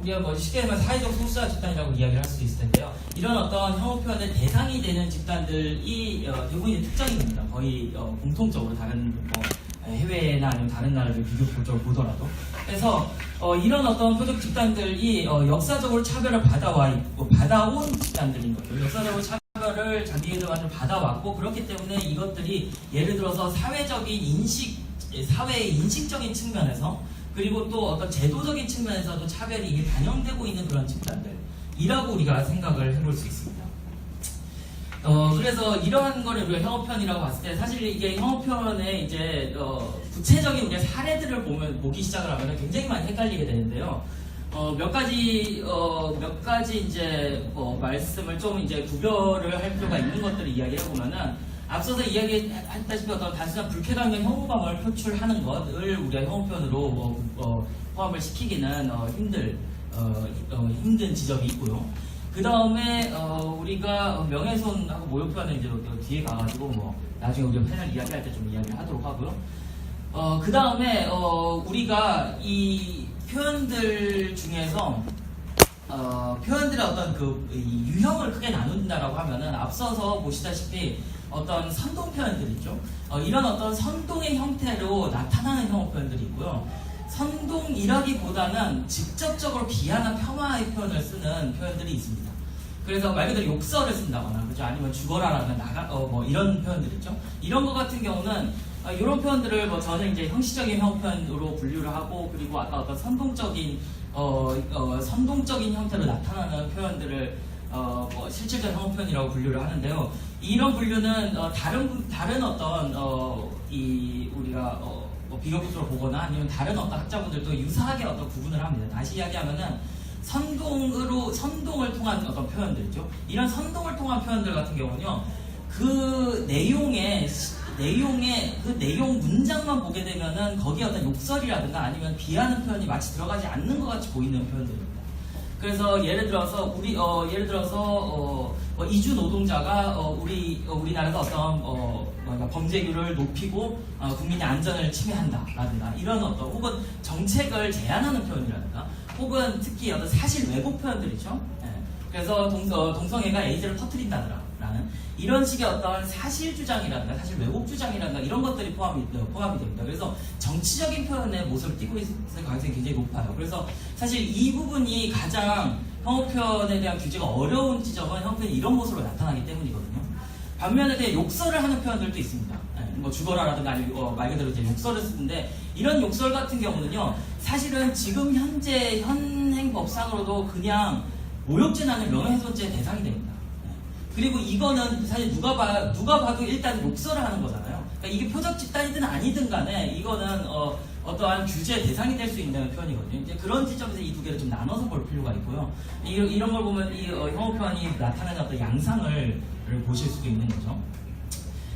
우리가 뭐 쉽게 말하면 사회적 소수자 집단이라고 이야기를 할 수도 있을 텐데요. 이런 어떤 혐오 표현의 대상이 되는 집단들이 대부분의 특정이 됩니다. 거의 공통적으로 다른 뭐 해외나 아니면 다른 나라를 비교적으로 보더라도. 그래서 이런 어떤 표적 집단들이 역사적으로 차별을 받아온 집단들인 거죠. 역사적으로 차별을 자기들만으로 받아왔고, 그렇기 때문에 이것들이 예를 들어서 사회의 인식적인 측면에서, 그리고 또 어떤 제도적인 측면에서도 차별이 반영되고 있는 그런 집단들이라고 우리가 생각을 해볼 수 있습니다. 그래서 이러한 거를 우리가 혐오편이라고 봤을 때, 사실 이게 혐오편의 이제 구체적인 우리가 사례들을 보기 시작을 하면 굉장히 많이 헷갈리게 되는데요. 몇 가지 이제 말씀을 좀 이제 구별을 할 필요가 있는 것들을 이야기해 보면은, 앞서서 이야기했다시피 어떤 단순한 불쾌감과 혐오감을 표출하는 것을 우리가 혐오편으로 포함을 시키기는 힘든 지점이 있고요. 그 다음에 우리가 명예훼손하고 모욕표현은 이제 뒤에 가가지고 나중에 우리가 패널 이야기할 때 좀 이야기를 하도록 하고요. 그 다음에 우리가 이 표현들 중에서 표현들의 어떤 유형을 크게 나눈다라고 하면은, 앞서서 보시다시피 어떤 선동 표현들 있죠. 이런 어떤 선동의 형태로 나타나는 혐오 표현들이 있고요. 선동이라기보다는 직접적으로 비하나 폄하의 표현을 쓰는 표현들이 있습니다. 그래서 말 그대로 욕설을 쓴다거나, 그죠? 아니면 죽어라라는 이런 표현들 있죠. 이런 것 같은 경우는 이런 표현들을 저는 이제 형식적인 혐오 표현으로 분류를 하고, 그리고 아까 어떤 선동적인 형태로 나타나는 표현들을 실질적 혐오 표현이라고 분류를 하는데요. 이런 분류는 다른 어떤 우리가 비교급수로 보거나 아니면 다른 어떤 학자분들도 유사하게 어떤 구분을 합니다. 다시 이야기하면은 선동을 통한 어떤 표현들이죠. 이런 선동을 통한 표현들 같은 경우는요, 그 내용 문장만 보게 되면은 거기에 어떤 욕설이라든가 아니면 비하는 표현이 마치 들어가지 않는 것 같이 보이는 표현들입니다. 그래서 예를 들어서 이주 노동자가 우리나라가 어떤 범죄율을 높이고 국민의 안전을 침해한다라든가, 이런 어떤 혹은 정책을 제안하는 표현이라든가, 혹은 특히 어떤 사실 왜곡 표현들이죠. 그래서 동성애가 에이즈를 터뜨린다라는 이런 식의 어떤 사실 주장이라든가 사실 왜곡 주장이라든가 이런 것들이 포함이 됩니다. 그래서 정치적인 표현의 모습을 띠고 있을 가능성이 굉장히 높아요. 그래서 사실 이 부분이 가장 혐오 표현에 대한 규제가 어려운 지점은 혐오 표현이 이런 모습으로 나타나기 때문이거든요. 반면에 대해 욕설을 하는 표현들도 있습니다. 죽어라라든가 아니면 말 그대로 이제 욕설을 쓰는데, 이런 욕설 같은 경우는요, 사실은 지금 현재 현행법상으로도 그냥 모욕죄나 명예훼손죄의 대상이 됩니다. 그리고 이거는 사실 누가 봐도 일단 욕설을 하는 거잖아요. 그러니까 이게 표적 집단이든 아니든 간에 이거는 어떠한 규제 대상이 될 수 있는 표현이거든요. 이제 그런 지점에서 이 두 개를 좀 나눠서 볼 필요가 있고요. 이런 걸 보면 이 혐오 표현이 나타내는 어떤 양상을 보실 수도 있는 거죠.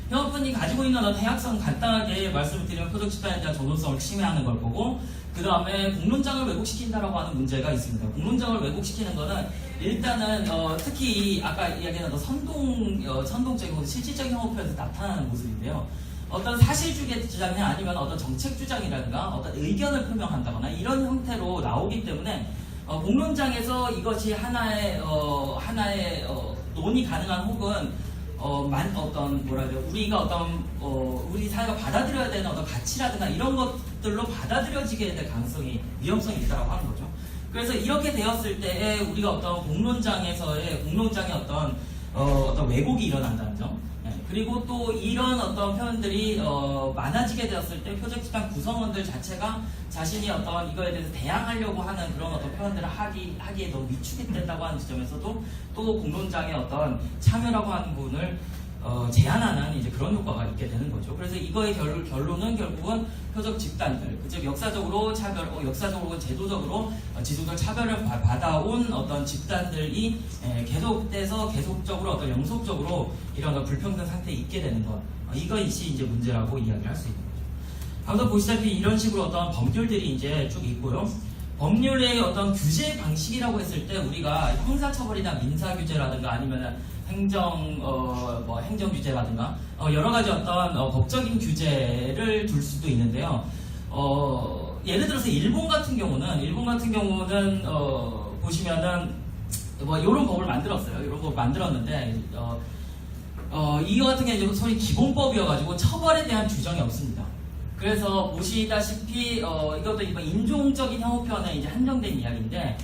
혐오 표현이 가지고 있는 어떤 해악성, 간단하게 말씀을 드리면 표적 집단에 대한 존엄성을 침해하는 걸 보고, 그 다음에 공론장을 왜곡시킨다라고 하는 문제가 있습니다. 공론장을 왜곡시키는 거는 일단은 특히 아까 이야기한 선동적인 실질적인 혐오 표현에서 나타나는 모습인데요. 어떤 사실 주장이 아니면 어떤 정책 주장이라든가 어떤 의견을 표명한다거나 이런 형태로 나오기 때문에 공론장에서 이것이 하나의 논의 가능한 혹은 우리 사회가 받아들여야 되는 어떤 가치라든가 이런 것들로 받아들여지게 될 위험성이 있다라고 하는 거죠. 그래서 이렇게 되었을 때에 우리가 어떤 공론장의 어떤 왜곡이 일어난다는 점, 그리고 또 이런 어떤 표현들이 많아지게 되었을 때 표적 집단 구성원들 자체가 자신이 어떤 이거에 대해서 대항하려고 하는 그런 어떤 표현들을 하기에 너무 위축이 된다고 하는 지점에서도 또 공론장의 어떤 참여라고 하는 부분을 제한하는 이제 그런 효과가 있게 되는 거죠. 그래서 이거의 결론은 결국은 표적 집단들, 즉 역사적으로 제도적으로 지속적 차별을 받아온 어떤 집단들이 계속적으로 어떤 영속적으로 이런 어떤 불평등 상태에 있게 되는 것, 이것이 이제 문제라고 이야기를 할 수 있는 거죠. 방금 보시다시피 이런 식으로 어떤 법률들이 이제 쭉 있고요. 법률의 어떤 규제 방식이라고 했을 때 우리가 형사처벌이나 민사규제라든가 아니면 행정규제라든가 여러 가지 어떤 법적인 규제를 둘 수도 있는데요. 예를 들어서 일본 같은 경우는 보시면은 뭐 이런 법을 만들었어요. 이런 법을 만들었는데 이거 같은 경우는 소위 기본법이어가지고 처벌에 대한 규정이 없습니다. 그래서 보시다시피 이것도 인종적인 혐오편에 이제 한정된 이야기인데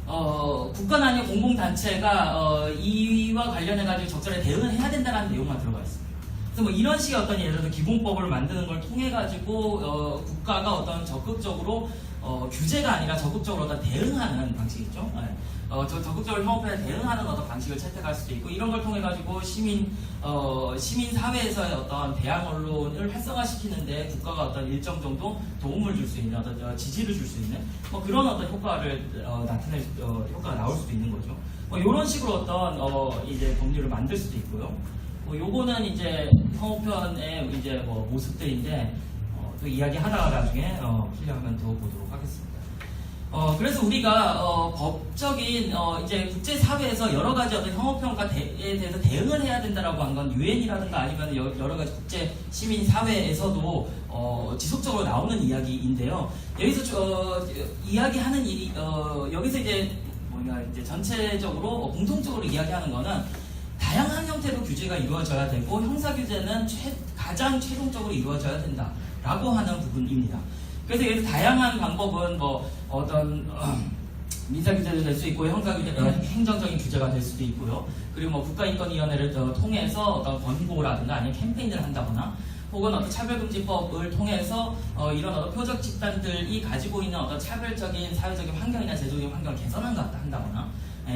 국가나 아니면 공공단체가 이와 관련해가지고 적절히 대응을 해야 된다는 내용만 들어가 있습니다. 그래서 뭐 이런 식의 어떤 예를 들어서 기본법을 만드는 걸 통해 가지고 국가가 어떤 적극적으로 규제가 아니라 적극적으로 어떤 대응하는 방식이죠. 네. 적극적으로 혐오편에 대응하는 어떤 방식을 채택할 수도 있고 이런 걸 통해 가지고 시민 사회에서의 어떤 대항 언론을 활성화시키는데 국가가 어떤 일정 정도 도움을 줄 수 있는 어떤 지지를 줄 수 있는 뭐 그런 어떤 효과를 나타낼 효과가 나올 수도 있는 거죠. 뭐 이런 식으로 어떤 이제 법률을 만들 수도 있고요. 요거는 이제 혐오편의 이제 뭐 모습들인데 또 이야기하다가 나중에 필요하면 더 보도록 하겠습니다. 그래서 우리가 법적인 이제 국제 사회에서 여러 가지 어떤 혐오편에 대해서 대응을 해야 된다라고 한 건 유엔이라든가 아니면 여러 가지 국제 시민 사회에서도 지속적으로 나오는 이야기인데요. 여기서 이야기하는 일이 여기서 이제 이제 전체적으로 공통적으로 이야기하는 거는 다양한 형태로 규제가 이루어져야 되고 형사 규제는 가장 최종적으로 이루어져야 된다라고 하는 부분입니다. 그래서 여기서 다양한 방법은 뭐 어떤 민사 규제도 될 수 있고 형사 규제, 행정적인 규제가 될 수도 있고요. 그리고 뭐 국가인권위원회를 통해서 어떤 권고라든가 아니면 캠페인을 한다거나 혹은 어떤 차별금지법을 통해서 이런 어떤 표적 집단들이 가지고 있는 어떤 차별적인 사회적인 환경이나 제도적인 환경을 개선한다거나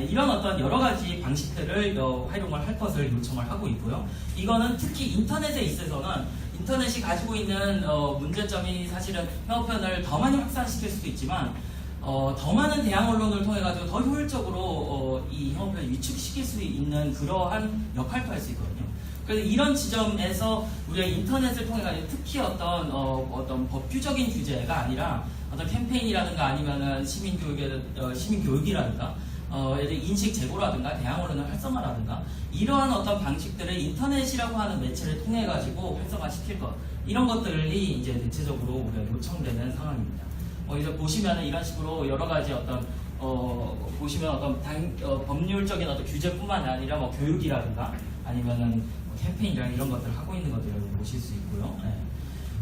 이런 어떤 여러 가지 방식들을 활용을 할 것을 요청을 하고 있고요. 이거는 특히 인터넷에 있어서는 인터넷이 가지고 있는 문제점이 사실은 혐오편을 더 많이 확산시킬 수도 있지만 더 많은 대항 언론을 통해 가지고 더 효율적으로 이 혐오편을 위축시킬 수 있는 그러한 역할도 할 수 있거든요. 그래서 이런 지점에서 우리가 인터넷을 통해 가지고 특히 어떤 법규적인 규제가 아니라 어떤 캠페인이라든가 아니면은 시민교육이라든가 인식 제고라든가 대항 언론의 활성화라든가 이러한 어떤 방식들을 인터넷이라고 하는 매체를 통해 가지고 활성화시킬 것 이런 것들이 이제 대체적으로 우리가 요청되는 상황입니다. 이제 보시면은 이런 식으로 여러 가지 어떤 보시면 어떤 법률적인 어떤 규제뿐만 아니라 뭐 교육이라든가 아니면은 캠페인이랑 이런 것들을 하고 있는 것들을 보실 수 있고요. 네.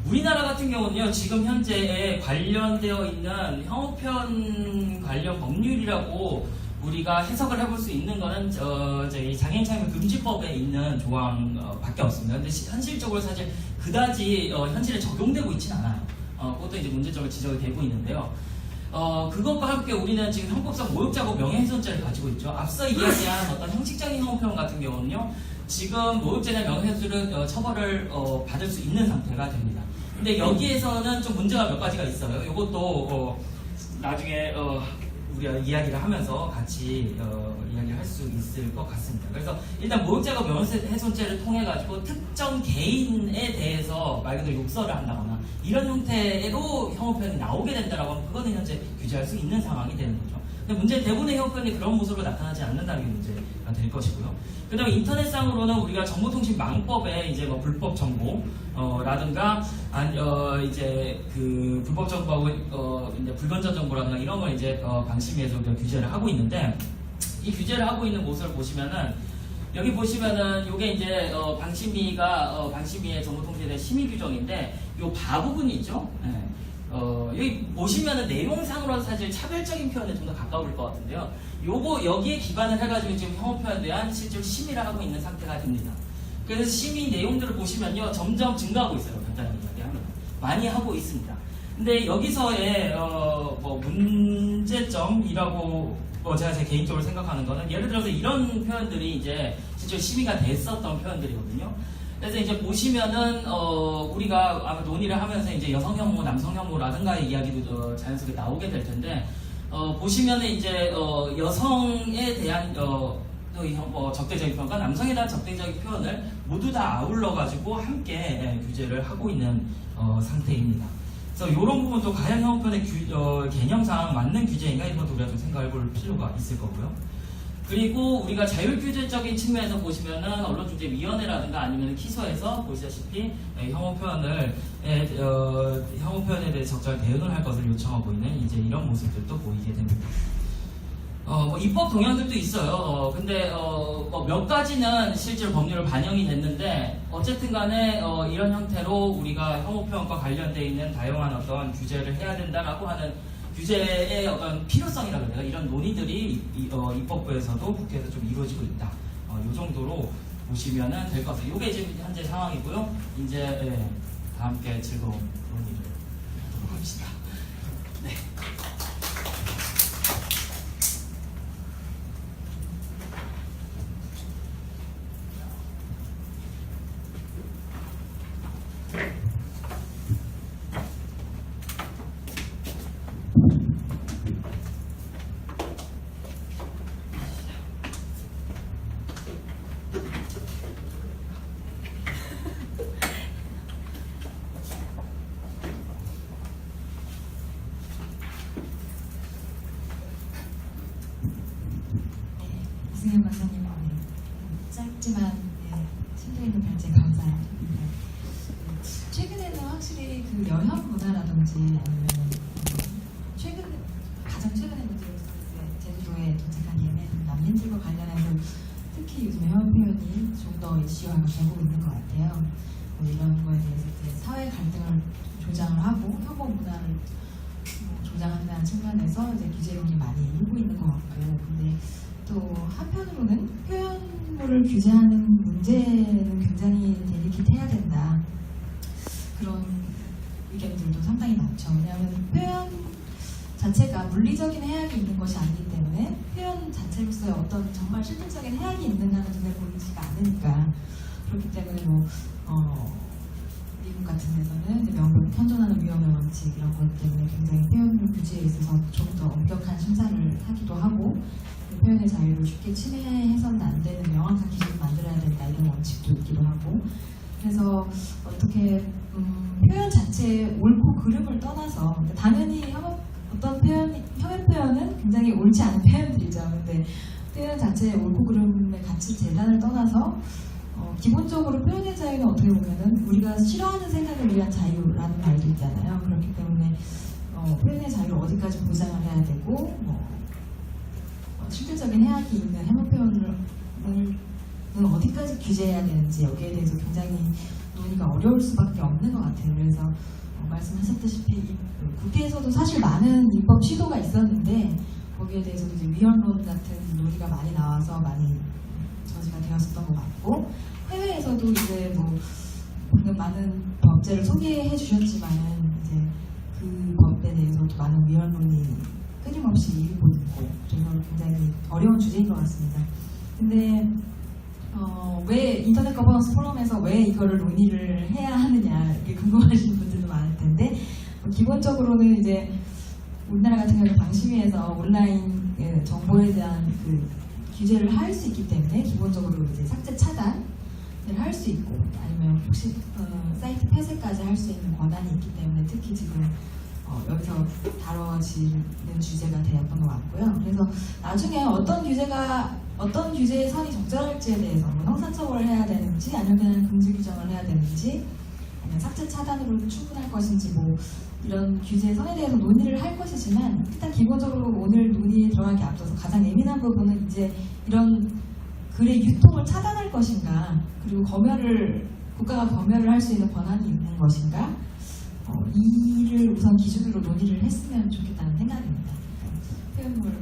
우리나라 같은 경우는요, 지금 현재 관련되어 있는 혐오편 관련 법률이라고 우리가 해석을 해볼 수 있는 거는 저희 장애인 참여 금지법에 있는 조항밖에 없습니다. 근데 현실적으로 사실 그다지 현실에 적용되고 있지는 않아요. 그것도 이제 문제점을 지적이 되고 있는데요. 그것과 함께 우리는 지금 형법상 모욕자고 명예훼손죄를 가지고 있죠. 앞서 이야기한 어떤 형식적인 혐오편 같은 경우는요, 지금 모욕죄나 명예훼손을 처벌을 받을 수 있는 상태가 됩니다. 근데 여기에서는 좀 문제가 몇 가지가 있어요. 이것도 나중에 우리가 이야기를 하면서 같이 이야기를 할 수 있을 것 같습니다. 그래서 일단 모욕죄가 명예훼손죄를 통해 가지고 특정 개인에 대해서 말 그대로 욕설을 한다거나 이런 형태로 혐오편이 나오게 된다라고 하면 그거는 현재 규제할 수 있는 상황이 되는 거죠. 근데 문제는 대부분의 혐오편이 그런 모습으로 나타나지 않는다는 게 문제가 될 것이고요. 그다음에 인터넷상으로는 우리가 정보통신망법에 이제 뭐 불법 정보라든가 이제 그 불법 정보하고 이제 불건전 정보라든가 이런 걸 이제 방심위에서 우리가 규제를 하고 있는데 이 규제를 하고 있는 모습을 보시면은 여기 보시면은 이게 이제 방심위의 정보통신에 대한 심의 규정인데 요 바 부분이 있죠. 네. 여기 보시면은 내용상으로는 사실 차별적인 표현에 좀 더 가까울 것 같은데요. 여기에 기반을 해가지고 지금 혐오표현에 대한 실제로 심의를 하고 있는 상태가 됩니다. 그래서 심의 내용들을 보시면요, 점점 증가하고 있어요. 간단하게 이야기하면 많이 하고 있습니다. 근데 여기서의 뭐 문제점이라고 제가 제 개인적으로 생각하는 거는 예를 들어서 이런 표현들이 이제 실제로 심의가 됐었던 표현들이거든요. 그래서 이제 보시면은 우리가 아마 논의를 하면서 이제 여성 혐오, 남성 혐오라든가의 이야기도 자연스럽게 나오게 될 텐데 보시면은 이제 여성에 대한 적대적인 표현과 남성에 대한 적대적인 표현을 모두 다 아울러 가지고 함께 규제를 하고 있는 상태입니다. 그래서 이런 부분도 과연 혐오편의 개념상 맞는 규제인가 이런 것도 우리가 좀 생각해 볼 필요가 있을 거고요. 그리고 우리가 자율규제적인 측면에서 보시면은 언론중재위원회라든가 아니면 기소에서 보시다시피 혐오 표현에 대해 적절한 대응을 할 것을 요청하고 있는 이제 이런 모습들도 보이게 됩니다. 뭐 입법 동향들도 있어요. 근데 뭐몇 가지는 실제로 법률로 반영이 됐는데 어쨌든 간에 이런 형태로 우리가 혐오 표현과 관련되어 있는 다양한 어떤 규제를 해야 된다라고 하는 규제의 어떤 필요성이라고 해야 되나 이런 논의들이 입법부에서도 국회에서 좀 이루어지고 있다. 이 정도로 보시면 될 것 같아요. 이게 지금 현재 상황이고요. 이제 다 함께 즐거운 논의를 하도록 합시다. 네. 이승현 박사님, 짧지만 심도 있는 발제 감사합니다. 최근에는 확실히 그 여혐 문화라든지 아니면 가장 최근에 제주도에 도착한 예멘 난민들과 관련해서 특히 요즘 혐오 표현이 좀 더 이슈화가 되고 있는 것 같아요. 이런 거에 대해서 이제 사회 갈등을 조장을 하고 혐오 문화를 조장한다는 측면에서 이제 규제론이 많이 일고 있는 것 같고요. 근데 또 한편으로는 표현물을 규제하는 문제는 굉장히 데리킷해야 된다. 그런 의견들도 상당히 많죠. 왜냐하면 표현 자체가 물리적인 해악이 있는 것이 아니기 때문에 표현 자체로서의 어떤 정말 실질적인 해악이 있는가는 눈에 보이지가 않으니까 그렇기 때문에 미국 같은 데서는 명분 현존하는 위험의 원칙 이런 것 때문에 굉장히 표현물 규제에 있어서 좀 더 엄격한 심사를 하기도 하고 표현의 자유를 쉽게 침해해서는 안 되는 명확한 기준을 만들어야 된다 이런 원칙도 있기도 하고 그래서 어떻게 표현 자체의 옳고 그름을 떠나서 당연히 어떤 혐오 표현은 굉장히 옳지 않은 표현들이죠. 근데 표현 자체의 옳고 그름의 가치 재단을 떠나서 기본적으로 표현의 자유는 어떻게 보면은 우리가 싫어하는 생각을 위한 자유라는 말도 있잖아요. 그렇기 때문에 표현의 자유를 어디까지 보장을 해야 되고 실질적인 해악이 있는 혐오 표현을 어디까지 규제해야 되는지 여기에 대해서 굉장히 논의가 어려울 수밖에 없는 것 같아요. 그래서 말씀하셨다시피 국회에서도 사실 많은 입법 시도가 있었는데 거기에 대해서도 이제 위헌론 같은 논의가 많이 나와서 많이 저지가 되었었던 것 같고 해외에서도 이제 방금 많은 법제를 소개해 주셨지만은 이제 그 법에 대해서도 많은 위헌론이 끊임없이 일고 있고 그래서 굉장히 어려운 주제인 것 같습니다. 근데 왜 인터넷 거버넌스 포럼에서 왜 이거를 논의를 해야 하느냐 이게 궁금하신 분들도 많을 텐데 기본적으로는 이제 우리나라 같은 경우는 방심위에서 온라인 정보에 대한 그 규제를 할 수 있기 때문에 기본적으로 이제 삭제 차단을 할 수 있고 아니면 혹시 사이트 폐쇄까지 할 수 있는 권한이 있기 때문에 특히 지금 여기서 다뤄지는 주제가 되었던 것 같고요. 그래서 나중에 어떤 규제의 선이 적절할지에 대해서 형사처벌을 해야 되는지 아니면 그냥 금지 규정을 해야 되는지 아니면 삭제 차단으로 충분할 것인지 이런 규제의 선에 대해서 논의를 할 것이지만 일단 기본적으로 오늘 논의에 들어가기 앞서서 가장 예민한 부분은 이제 이런 글의 유통을 차단할 것인가 그리고 국가가 검열을 할 수 있는 권한이 있는 것인가 이를 우선 기준으로 논의를 했으면 좋겠다는 생각입니다. 표현물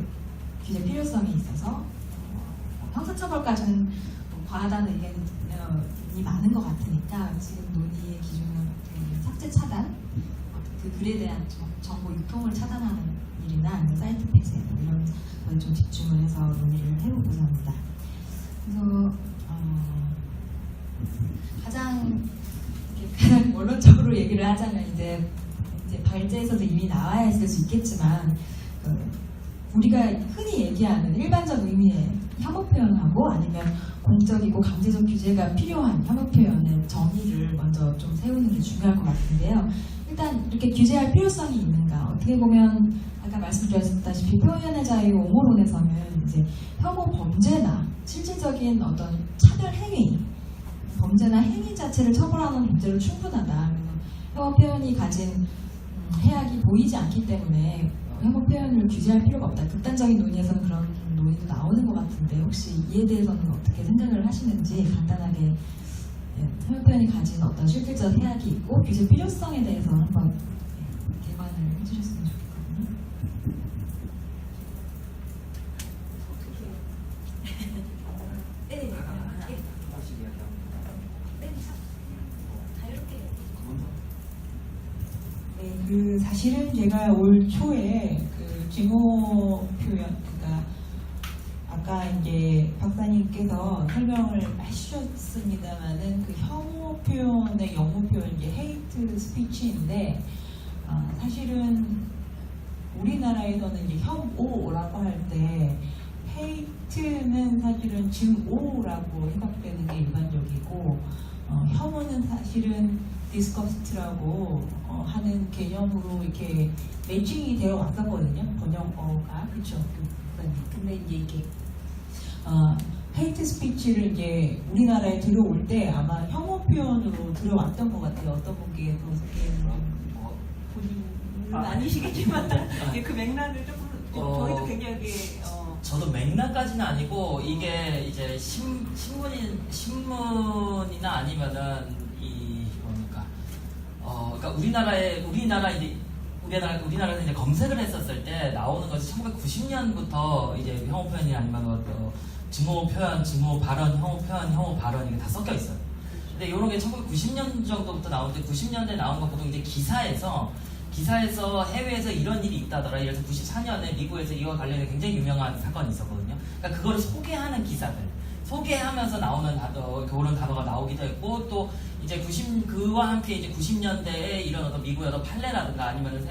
규제 필요성이 있어서 형사처벌까지는 과하다는 의견이 많은 것 같으니까 지금 논의의 기준은 삭제 차단, 그 글에 대한 정보 유통을 차단하는 일이나 아니면 사이트 폐쇄 이런 거에 좀 집중을 해서 논의를 해보고자 합니다. 그래서 가장 원론적으로 얘기를 하자면 이제 발제에서도 이미 나와야 있을 수 있겠지만 우리가 흔히 얘기하는 일반적 의미의 혐오 표현하고 아니면 공적이고 강제적 규제가 필요한 혐오 표현의 정의를 먼저 좀 세우는 게 중요할 것 같은데요. 일단 이렇게 규제할 필요성이 있는가? 어떻게 보면 아까 아까 말씀드렸다시피 표현의 자유 옹호론에서는 이제 혐오 범죄나 실질적인 어떤 차별 행위, 범죄나 행위 자체를 처벌하는 범죄로 충분하다. 혐오 표현이 가진 해악이 보이지 않기 때문에 혐오 표현을 규제할 필요가 없다. 극단적인 논의에서는 그런 논의도 나오는 것 같은데 혹시 이에 대해서는 어떻게 생각을 하시는지 간단하게 혐오 표현이 가진 어떤 실질적 해악이 있고 규제 필요성에 대해서 한번 개관을 해주셨으면 좋겠거든요. 네, 사실은 제가 올 초에 그 증오 표현, 그러니까 아까 이제 박사님께서 설명을 해주셨습니다만은 그 혐오 표현의 영어 표현 이제 헤이트 스피치인데 사실은 우리나라에서는 이제 혐오라고 할 때 헤이트는 사실은 증오라고 해석되는 게 일반적이고 혐오는 사실은 디스커스트라고 하는 개념으로 이렇게 매칭이 되어 왔었거든요. 번역어가 그렇죠. 근데 이제 이게 헤이트 스피치를 이제 우리나라에 들어올 때 아마 혐오 표현으로 들어왔던 것 같아요. 어떤 분께서 본인은 아니시겠지만 그 맥락을 조금 저희도 굉장히 저도 맥락까지는 아니고 이게 이제 신문이나 아니면은 이 뭡니까 그러니까 우리나라에서 이제 검색을 했었을 때 나오는 것이 1990년부터 이제 혐오 표현이 아니면 증오 표현, 증오 발언, 혐오 표현, 혐오 발언 이게 다 섞여 있어요. 근데 이런 게 1990년 정도부터 나오는데 90년대 나온 거 보통 이제 기사에서 해외에서 이런 일이 있다더라. 그래서 94년에 미국에서 이와 관련해 굉장히 유명한 사건이 있었거든요. 그러니까 그거를 소개하는 기사들, 소개하면서 나오는 그런 단어가 나오기도 했고 또 이제 그와 함께 이제 90년대에 이런 어떤 미국의 어떤 판례라든가 아니면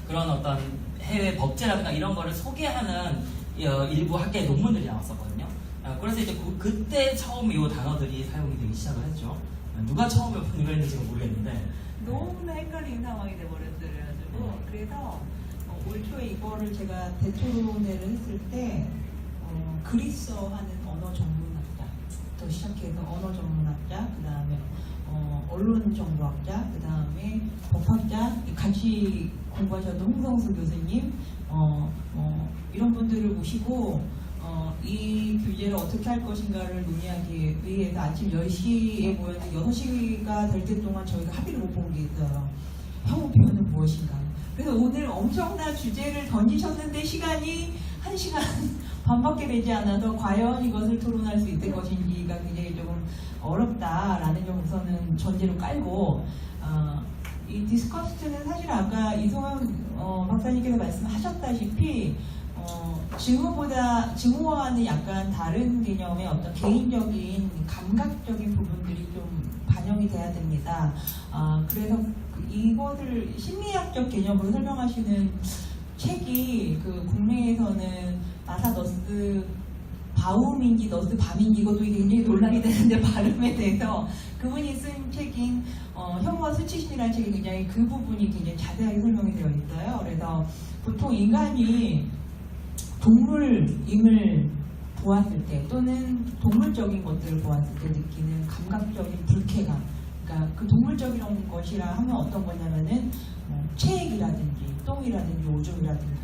그런 어떤 해외 법제라든가 이런 거를 소개하는 일부 학계의 논문들이 나왔었거든요. 그래서 이제 그때 처음 이 단어들이 사용이 되기 시작을 했죠. 누가 처음에 번역했는지는 모르겠는데 너무나 헷갈리는 상황이 돼버렸더라고요. 그래서 올 초에 이거를 제가 대토론회를 했을 때 그리스어 하는 언어 전문학자부터 시작해서 언어 전문학자, 그 다음에 언론 정보학자, 그 다음에 법학자, 같이 공부하셨던 홍성수 교수님, 이런 분들을 모시고 이 규제를 어떻게 할 것인가를 논의하기 위해서 아침 10시에 모였는데 6시가 될 때 동안 저희가 합의를 못 본 게 있어요. 혐오 표현은 무엇인가. 그래서 오늘 엄청난 주제를 던지셨는데 시간이 1시간 반밖에 되지 않아서 과연 이것을 토론할 수 있을 것인지가 굉장히 조금 어렵다라는 점 우선은 전제로 깔고 이 디스커스트는 사실 아까 이송환 박사님께서 말씀하셨다시피 증오와는 약간 다른 개념의 어떤 개인적인 감각적인 부분들이 좀 반영이 돼야 됩니다. 그래서 이거를 심리학적 개념으로 설명하시는 책이 그 국내에서는 마사 너스 바움인지 너스 밤인지 이것도 굉장히 논란이 되는데 발음에 대해서 그분이 쓴 책인 혐오와 수치심이라는 책이 굉장히 그 부분이 굉장히 자세하게 설명이 되어 있어요. 그래서 보통 인간이 동물임을 보았을 때 또는 동물적인 것들을 보았을 때 느끼는 감각적인 불쾌감, 그러니까 그 동물적인 것이라 하면 어떤 거냐면은 체액이라든지 똥이라든지 오줌이라든지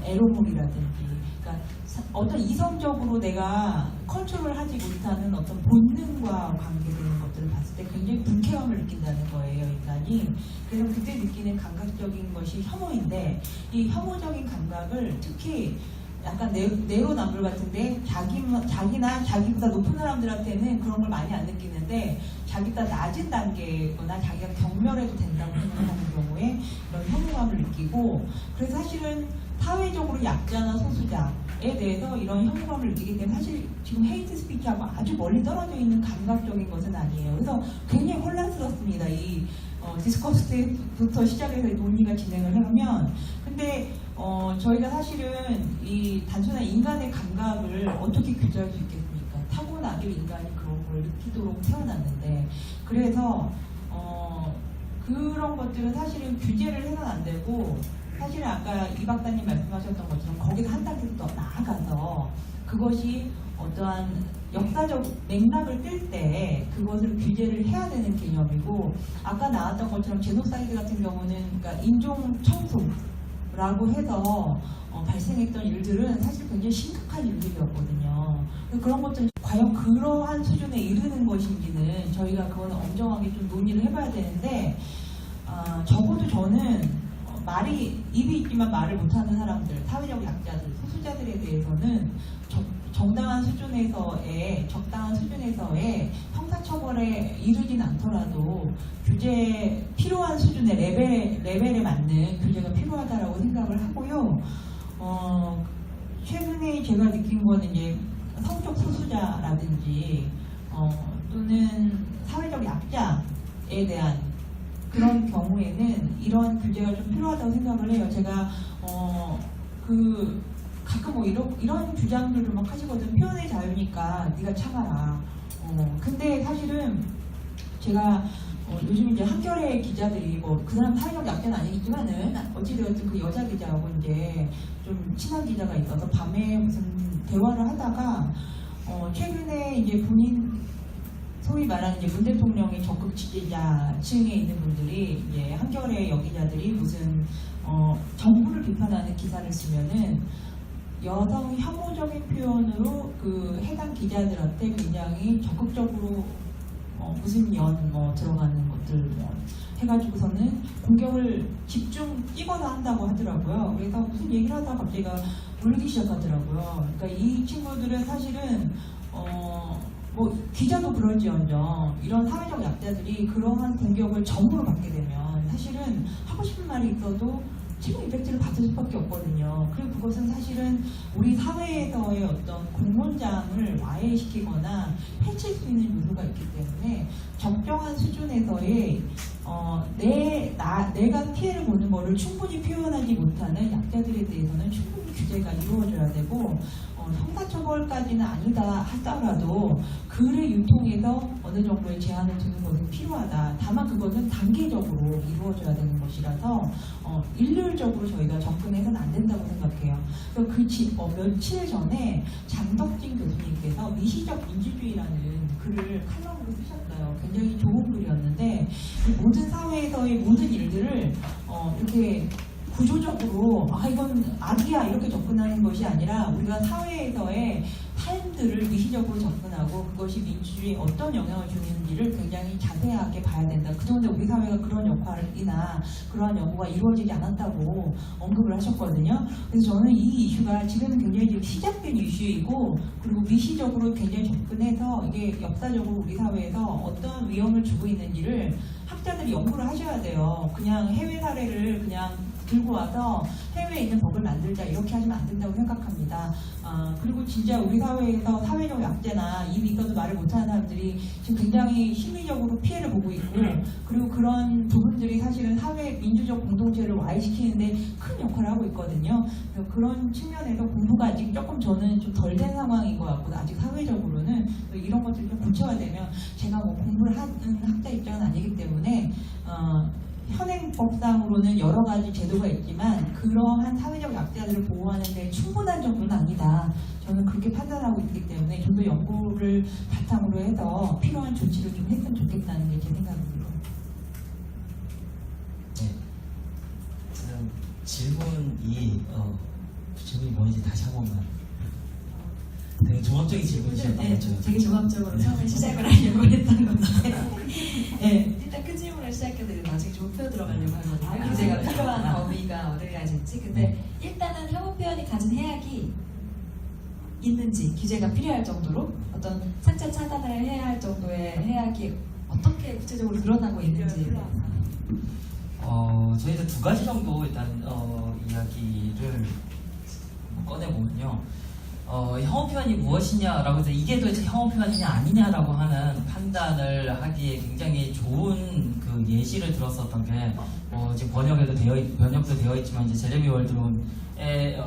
에로물이라든지, 그러니까 어떤 이성적으로 내가 컨트롤하지 못하는 어떤 본능과 관계되는 것들을 봤을 때 굉장히 불쾌감을 느낀다는 거예요, 인간이. 그래서 그때 느끼는 감각적인 것이 혐오인데 이 혐오적인 감각을 특히 약간 내로남불 같은데 자기나 자기보다 높은 사람들한테는 그런 걸 많이 안 느끼는데 자기보다 낮은 단계거나 자기가 경멸해도 된다고 생각하는 경우에 이런 혐오감을 느끼고, 그래서 사실은 사회적으로 약자나 소수자에 대해서 이런 혐오감을 느끼기 때문에 사실 지금 헤이트 스피치하고 아주 멀리 떨어져 있는 감각적인 것은 아니에요. 그래서 굉장히 혼란스럽습니다. 이 디스커스부터 시작해서 논의가 진행을 하면. 근데 저희가 사실은 이 단순한 인간의 감각을 어떻게 규제할 수 있겠습니까? 타고나게 인간이 그런 걸 느끼도록 태어났는데, 그래서 그런 것들은 사실은 규제를 해서는 안 되고 사실은 아까 이 박사님 말씀하셨던 것처럼 거기서 한 단계 더 나아가서 그것이 어떠한 역사적 맥락을 뜰 때 그것을 규제를 해야 되는 개념이고 아까 나왔던 것처럼 제노사이드 같은 경우는 그러니까 인종 청소라고 해서 발생했던 일들은 사실 굉장히 심각한 일들이었거든요. 그런 것들은 과연 그러한 수준에 이르는 것인지는 저희가 그거는 엄정하게 좀 논의를 해봐야 되는데 적어도 저는 말이 입이 있지만 말을 못하는 사람들, 사회적 약자들, 소수자들에 대해서는 정당한 수준에서의 적당한 수준에서의 형사처벌에 이르진 않더라도 규제 필요한 수준의 레벨에 맞는 규제가 필요하다라고 생각을 하고요. 최근에 제가 느낀 거는 이제 성적 소수자라든지 또는 사회적 약자에 대한 그런 경우에는 이런 규제가 좀 필요하다고 생각을 해요. 제가 가끔 뭐 이런 주장들을 막 하시거든. 표현의 자유니까 네가 참아라. 근데 사실은 제가 요즘 이제 한겨레 기자들이 뭐 그 사람 사회적 약자는 아니겠지만은 어찌되었든 그 여자 기자하고 이제 좀 친한 기자가 있어서 밤에 무슨 대화를 하다가 최근에 이제 본인 소위 말하는 이제 문 대통령의 적극 지지자층에 있는 분들이 이제 한겨레 여기자들이 무슨 정부를 비판하는 기사를 쓰면은 여성 혐오적인 표현으로 그 해당 기자들한테 굉장히 적극적으로 무슨 들어가는 것들 해가지고서는 공격을 집중 찍어서 한다고 하더라고요. 그래서 무슨 얘기를 하다가 갑자기 울기 시작하더라고요. 그러니까 이 친구들은 사실은 뭐 기자도 그럴지언정 이런 사회적 약자들이 그러한 공격을 전부로 받게 되면 사실은 하고 싶은 말이 있어도 치료 이펙트를 받을 수밖에 없거든요. 그리고 그것은 사실은 우리 사회에서의 어떤 공론장을 와해시키거나 해칠 수 있는 요소가 있기 때문에 적정한 수준에서의 내가 피해를 보는 것을 충분히 표현하지 못하는 약자들에 대해서는 충분히 규제가 이루어져야 되고 형사처벌까지는 아니다 하더라도 글의 유통에서 어느 정도의 제한을 두는 것은 필요하다. 다만 그것은 단계적으로 이루어져야 되는 것이라서 일률적으로 저희가 접근해서는 안 된다고 생각해요. 그래서 며칠 전에 장덕진 교수님께서 미시적 민주주의라는 글을 칼럼으로 쓰셨어요. 굉장히 좋은 글이었는데 모든 사회에서의 모든 일들을 이렇게 구조적으로 이건 악이야 이렇게 접근하는 것이 아니라 우리가 사회에서의 삶들을 미시적으로 접근하고 그것이 민주주의에 어떤 영향을 주는지를 굉장히 자세하게 봐야 된다. 그동안 우리 사회가 그런 역할이나 그러한 연구가 이루어지지 않았다고 언급을 하셨거든요. 그래서 저는 이 이슈가 지금은 굉장히 지금 시작된 이슈이고 그리고 미시적으로 굉장히 접근해서 이게 역사적으로 우리 사회에서 어떤 위험을 주고 있는지를 학자들이 연구를 하셔야 돼요. 그냥 해외 사례를 그냥 들고 와서 해외에 있는 법을 만들자 이렇게 하시면 안 된다고 생각합니다. 그리고 진짜 우리 사회에서 사회적 약자나 입이 있어도 말을 못하는 사람들이 지금 굉장히 심리적으로 피해를 보고 있고 그리고 그런 부분들이 사실은 사회 민주적 공동체를 와해시키는데 큰 역할을 하고 있거든요. 그런 측면에서 공부가 아직 조금 저는 좀 덜 된 상황인 것 같고 아직 사회적으로는 이런 것들이 좀 구체화되면 제가 뭐 공부를 하는 학자 입장은 아니기 때문에 현행법상으로는 여러 가지 제도가 있지만 그러한 사회적 약자들을 보호하는 데 충분한 정도는 아니다. 저는 그렇게 판단하고 있기 때문에 좀 더 연구를 바탕으로 해서 필요한 조치를 좀 했으면 좋겠다는 게 제 생각입니다. 네. 질문이 뭔지 다시 한 번만. 되게 종합적인 질문이셨던 거죠? 되게 종합적으로 처음에 시작을 하려고 했던 건데 네, 일단 큰 질문을 시작해드리면 나중에 좀 표 들어가려고 하거든요. 규제가 필요한 범위가 어디까지인지. 근데 일단은 혐오 표현이 가진 해악이 있는지, 규제가 필요할 정도로 어떤 삭제 차단을 해야 할 정도의 해악이 어떻게 구체적으로 드러나고 있는지. 저희도 두 가지 정도 일단 이야기를 꺼내보면요. 혐오 표현이 무엇이냐라고 해서 이게 도대체 혐오 표현이냐 아니냐라고 하는 판단을 하기에 굉장히 좋은 그 예시를 들었었던 게 지금 번역도 되어 있지만 이제 제레미 월드론의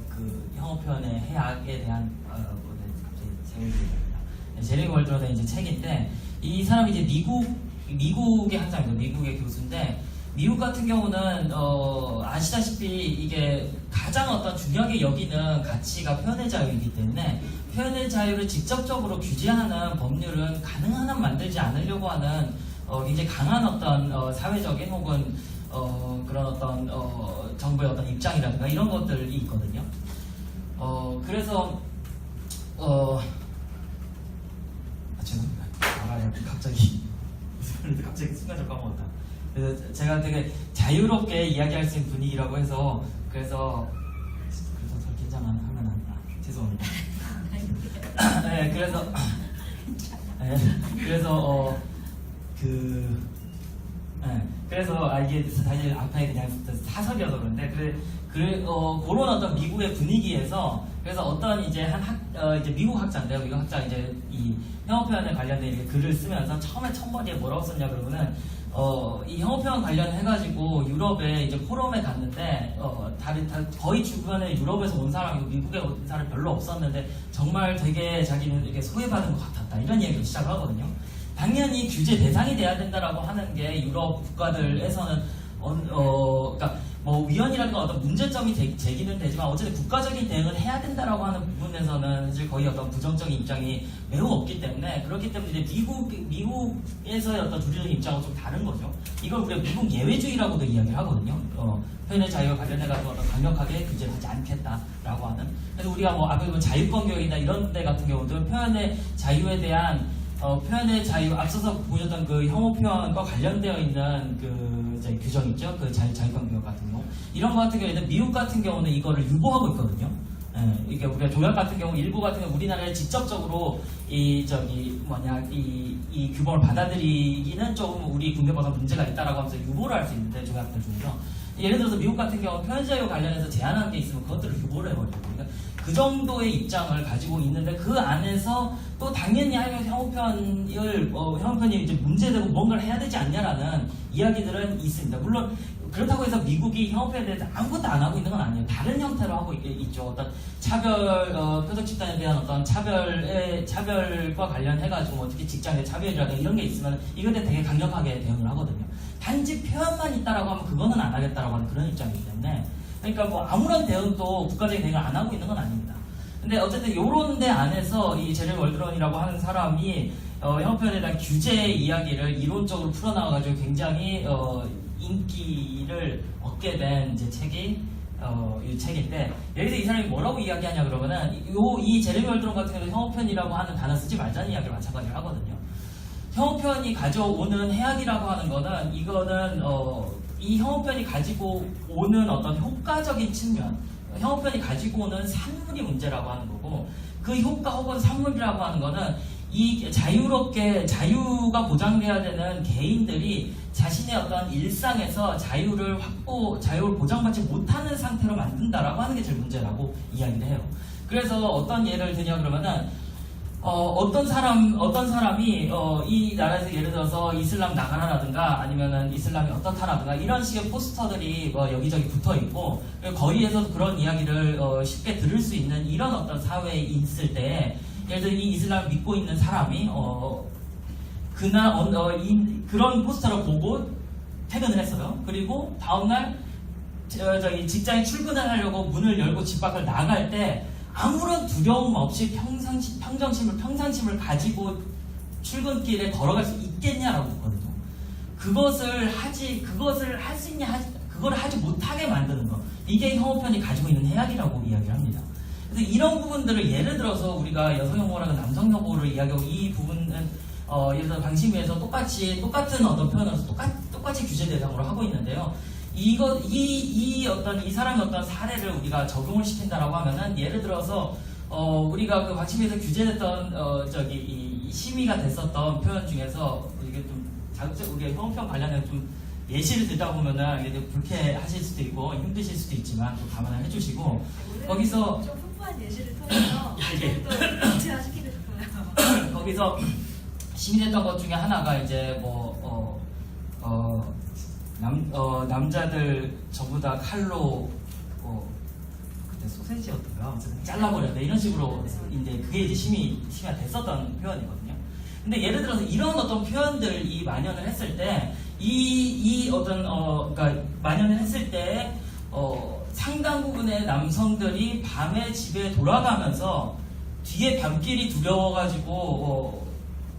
그 혐오 표현의 해악에 대한 갑자기 제목이 제레미 월드론의 이제 책인데 이 사람이 이제 미국 미국의 학자입니다. 미국의 교수인데 미국 같은 경우는 아시다시피 이게 가장 어떤 중요하게 여기는 가치가 표현의 자유이기 때문에 표현의 자유를 직접적으로 규제하는 법률은 가능한 한 만들지 않으려고 하는 굉장히 강한 어떤 사회적인 혹은 그런 어떤 정부의 어떤 입장이라든가 이런 것들이 있거든요. 그래서 죄송합니다. 갑자기 순간적으로 까먹었다. 그래서 제가 되게 자유롭게 이야기할 수 있는 분위기라고 해서 그래서 저 긴장만 하면 안 죄송합니다. 네, 그래서 이게 사실 앞에 그냥 사설이어서 그런데 그런 어떤 미국의 분위기에서 그래서 어떤 이제 이제 미국 학자인데요. 미국 학자 이제 이 혐오 표현에 관련된 이렇게 글을 쓰면서 처음에 첫머리에 뭐라고 썼냐 그러면은 이 혐오 표현 관련해가지고 유럽에 이제 포럼에 갔는데 거의 주변에 유럽에서 온 사람이고 미국에 온 사람이 별로 없었는데 정말 되게 자기는 이렇게 소외받은 것 같았다 이런 얘기를 시작을 하거든요. 당연히 규제 대상이 돼야 된다라고 하는 게 유럽 국가들에서는 그러니까 뭐 위헌이라든가 어떤 문제점이 제기는 되지만 어쨌든 국가적인 대응을 해야 된다라고 하는 부분에서는 사실 거의 어떤 부정적인 입장이 매우 없기 때문에 그렇기 때문에 이제 미국에서의 어떤 주류적인 입장은 좀 다른 거죠. 이걸 우리가 미국 예외주의라고도 이야기를 하거든요. 표현의 자유와 관련해가지고 어떤 강력하게 규제를 하지 않겠다라고 하는. 그래서 우리가 뭐 앞에 보면 자유권 교육이나 이런 데 같은 경우도 표현의 자유에 대한 표현의 자유, 앞서서 보셨던 그 혐오 표현과 관련되어 있는 그 이제 규정 있죠? 그 자유권 교육 같은 경우. 이런 거 같은 경우에는 미국 같은 경우는 이거를 유보하고 있거든요. 이게 우리가 조약 같은 경우, 일부 같은 경우 우리나라에 직접적으로 이 규범을 받아들이기는 조금 우리 국내법상 문제가 있다라고 하면서 유보를 할 수 있는데 조약들 중에서. 예를 들어서 미국 같은 경우 표현 자유 관련해서 제한하는 게 있으면 그것들을 유보를 해버려요. 그러니까 그 정도의 입장을 가지고 있는데 그 안에서 또 당연히 혐오 표현이 이제 문제되고 뭔가를 해야 되지 않냐라는 이야기들은 있습니다. 물론 그렇다고 해서 미국이 혐오 표현에 대해서 아무것도 안 하고 있는 건 아니에요. 다른 형태로 하고 있죠. 어떤 차별, 표적 집단에 대한 어떤 차별과 관련해가지고 뭐 특히 직장의 차별이라든가 이런 게 있으면 이것에 되게 강력하게 대응을 하거든요. 단지 표현만 있다라고 하면 그거는 안 하겠다라고 하는 그런 입장이기 때문에 그러니까 뭐 아무런 대응도 국가적인 대응을 안 하고 있는 건 아닙니다. 근데 어쨌든 요런 데 안에서 이 제레미 월드론이라고 하는 사람이 혐오 표현에 대한 규제 이야기를 이론적으로 풀어나와가지고 굉장히 인기를 얻게 된 이제 책이 이 책인데 여기서 이 사람이 뭐라고 이야기하냐 그러면은 이 제레미 월드론 같은 경우는 혐오 표현이라고 하는 단어 쓰지 말자는 이야기를 마찬가지로 하거든요. 혐오 표현이 가져오는 해악이라고 하는 거는 이거는 이 혐오 표현이 가지고 오는 어떤 효과적인 측면, 혐오 표현이 가지고 오는 산물이 문제라고 하는 거고 그 효과 혹은 산물이라고 하는 거는 이 자유가 보장돼야 되는 개인들이 자신의 어떤 일상에서 자유를 보장받지 못하는 상태로 만든다라고 하는 게 제일 문제라고 이야기를 해요. 그래서 어떤 예를 들냐 그러면은 어떤 사람이 이 나라에서 예를 들어서 이슬람 나가라라든가 아니면은 이슬람이 어떻다라든가 이런 식의 포스터들이 여기저기 붙어 있고 거리에서 그런 이야기를 쉽게 들을 수 있는 이런 어떤 사회에 있을 때 예를 들어 이 이슬람을 믿고 있는 사람이 그런 포스터를 보고 퇴근을 했어요. 그리고 다음날 직장에 출근을 하려고 문을 열고 집 밖을 나갈 때 아무런 두려움 없이 평상심을 가지고 출근길에 걸어갈 수 있겠냐라고 묻거든요. 그거를 할 수 있냐, 그거를 하지 못하게 만드는 거. 이게 혐오 표현이 가지고 있는 해악이라고 이야기를 합니다. 그래서 이런 부분들을 예를 들어서 우리가 여성 혐오라는 남성 혐오를 이야기하고 이 부분은 예를 들어 방심위에서 똑같은 어떤 표현으로서 똑같이 규제 대상으로 하고 있는데요. 이 사람의 어떤 사례를 우리가 적용을 시킨다라고 하면은 예를 들어서 우리가 그 방침위에서 규제됐던 이 심의가 됐었던 표현 중에서 이게 좀 우리가 혐오 표현 관련해서 좀 예시를 듣다 보면은 이게 불쾌하실 수도 있고 힘드실 수도 있지만 좀 감안을 해주시고 거기서 좀 풍부한 예시를 통해서 또 구체화시키고 싶어요. 거기서 심의됐던 것 중에 하나가 이제 남자들 전부 다 칼로 그때 소세지였던가 어쨌든 잘라버렸다 이런 식으로 이제 그게 이제 심의가 됐었던 표현이거든요. 근데 예를 들어서 이런 어떤 표현들이 만연을 했을 때 이 어떤 그러니까 만연을 했을 때 상당 부분의 남성들이 밤에 집에 돌아가면서 뒤에 밤길이 두려워가지고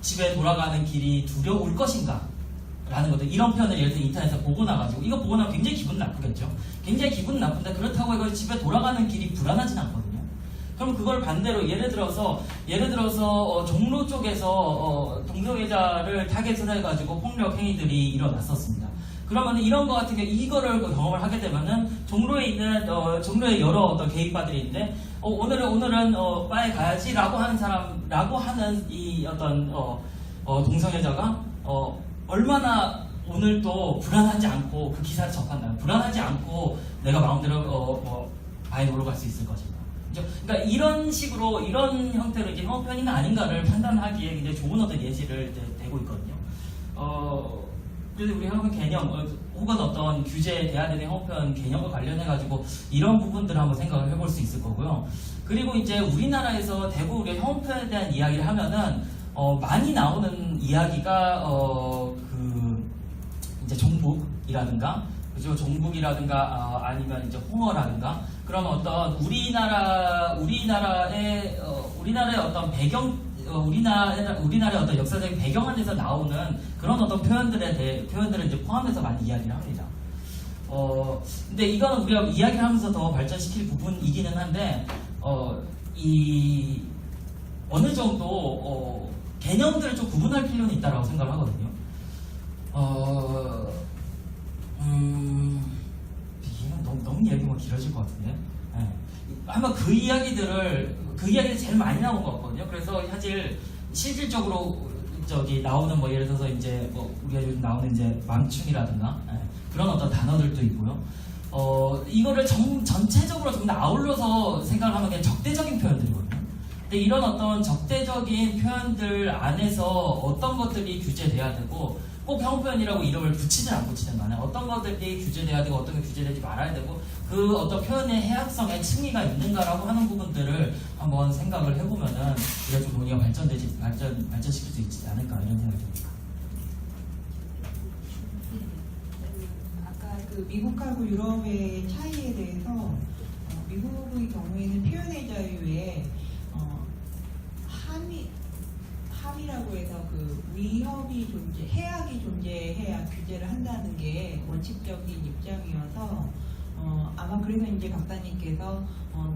집에 돌아가는 길이 두려울 것인가? 라는 것들, 이런 표현을 예를 들어 인터넷에서 보고 나가지고 이거 보고 나면 굉장히 기분 나쁘겠죠. 굉장히 기분 나쁜데 그렇다고 이거 집에 돌아가는 길이 불안하진 않거든요. 그럼 그걸 반대로 예를 들어서 종로 쪽에서 동성애자를 타겟으로 해가지고 폭력 행위들이 일어났었습니다. 그러면 이런 거 같은 경우 이거를 경험을 하게 되면은 종로에 있는 종로에 여러 어떤 게이바들이 있는데 오늘은 바에 가야지라고 하는 사람라고 하는 이 어떤 동성애자가 얼마나 오늘 또 불안하지 않고 그 기사를 접한다면 불안하지 않고 내가 마음대로 바에 놀러 갈 수 있을 것인가. 그러니까 이런 식으로 이런 형태로 이제 혐오 표현인가 아닌가를 판단하기에 굉장히 좋은 어떤 예시를 대고 있거든요. 그래서 우리 혐오 개념 혹은 어떤 규제돼야 되는 혐오 표현 개념과 관련해가지고 이런 부분들을 한번 생각을 해볼 수 있을 거고요. 그리고 이제 우리나라에서 대부분 우리가 혐오 표현에 대한 이야기를 하면은 많이 나오는 이야기가 이제 종북이라든가 그죠? 종북이라든가 아니면 이제 홍어라든가 그런 어떤 우리나라의 어떤 배경 우리나라의 어떤 역사적인 배경 안에서 나오는 그런 어떤 표현들을 이제 포함해서 많이 이야기를 합니다. 근데 이거는 우리가 이야기를 하면서 더 발전시킬 부분이기는 한데 이 어느 정도 개념들을 좀 구분할 필요는 있다라고 생각을 하거든요. 이건 너무 이야기가 길어질 것 같은데. 네. 아마 그 이야기들이 제일 많이 나온 것 같거든요. 그래서 사실 실질적으로 저기 나오는 뭐 예를 들어서 이제 우리가 요즘 나오는 이제 망충이라든가 그런 어떤 단어들도 있고요. 이거를 전체적으로 좀 더 아울러서 생각하면 그냥 적대적인 표현들이거든요. 근데 이런 어떤 적대적인 표현들 안에서 어떤 것들이 규제돼야 되고 꼭 혐오 표현이라고 이름을 붙이든 안 붙이든 간에 어떤 것들이 규제돼야 되고 어떤 게 규제되지 말아야 되고 그 어떤 표현의 해악성에 층위가 있는가라고 하는 부분들을 한번 생각을 해보면은 우리가 좀 논의가 발전시킬 수 있지 않을까 이런 생각이 듭니다. 아까 그 미국하고 유럽의 차이에 대해서 미국의 경우에는 표현의 자유에 함이라고 해서 그 위협이 해악이 존재해야 규제를 한다는 게 원칙적인 입장이어서 아마 그래서 이제 박사님께서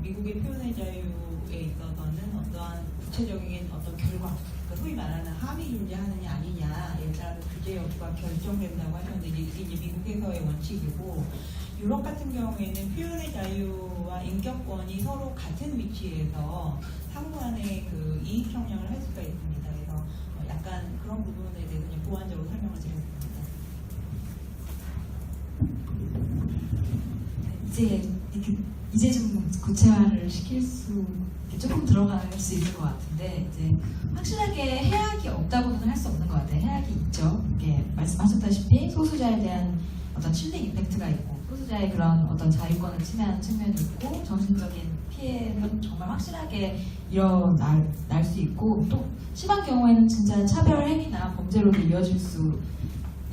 미국의 표현의 자유에 있어서는 어떠한 구체적인 어떤 결과, 그러니까 소위 말하는 함이 존재하느냐 아니냐에 따라서 규제 여부가 결정된다고 하셨는데 이게 이제 미국에서의 원칙이고 유럽 같은 경우에는 표현의 자유와 인격권이 서로 같은 위치에서 상호간의 그 이익 형량을 할 수가 있습니다. 그래서 약간 그런 부분에 대해서 그냥 보완적으로 설명을 드렸습니다. 이제 좀 구체화를 시킬 수 조금 들어갈 수 있을 것 같은데 이제 확실하게 해악이 없다고는 할 수 없는 것 같아요. 해악이 있죠. 이게 말씀하셨다시피 소수자에 대한 어떤 칠링 임팩트가 있고 소수자의 그런 어떤 자유권을 침해하는 측면이 있고 정신적인 피해는 정말 확실하게 일어날 수 있고 또 심한 경우에는 진짜 차별 행위나 범죄로도 이어질 수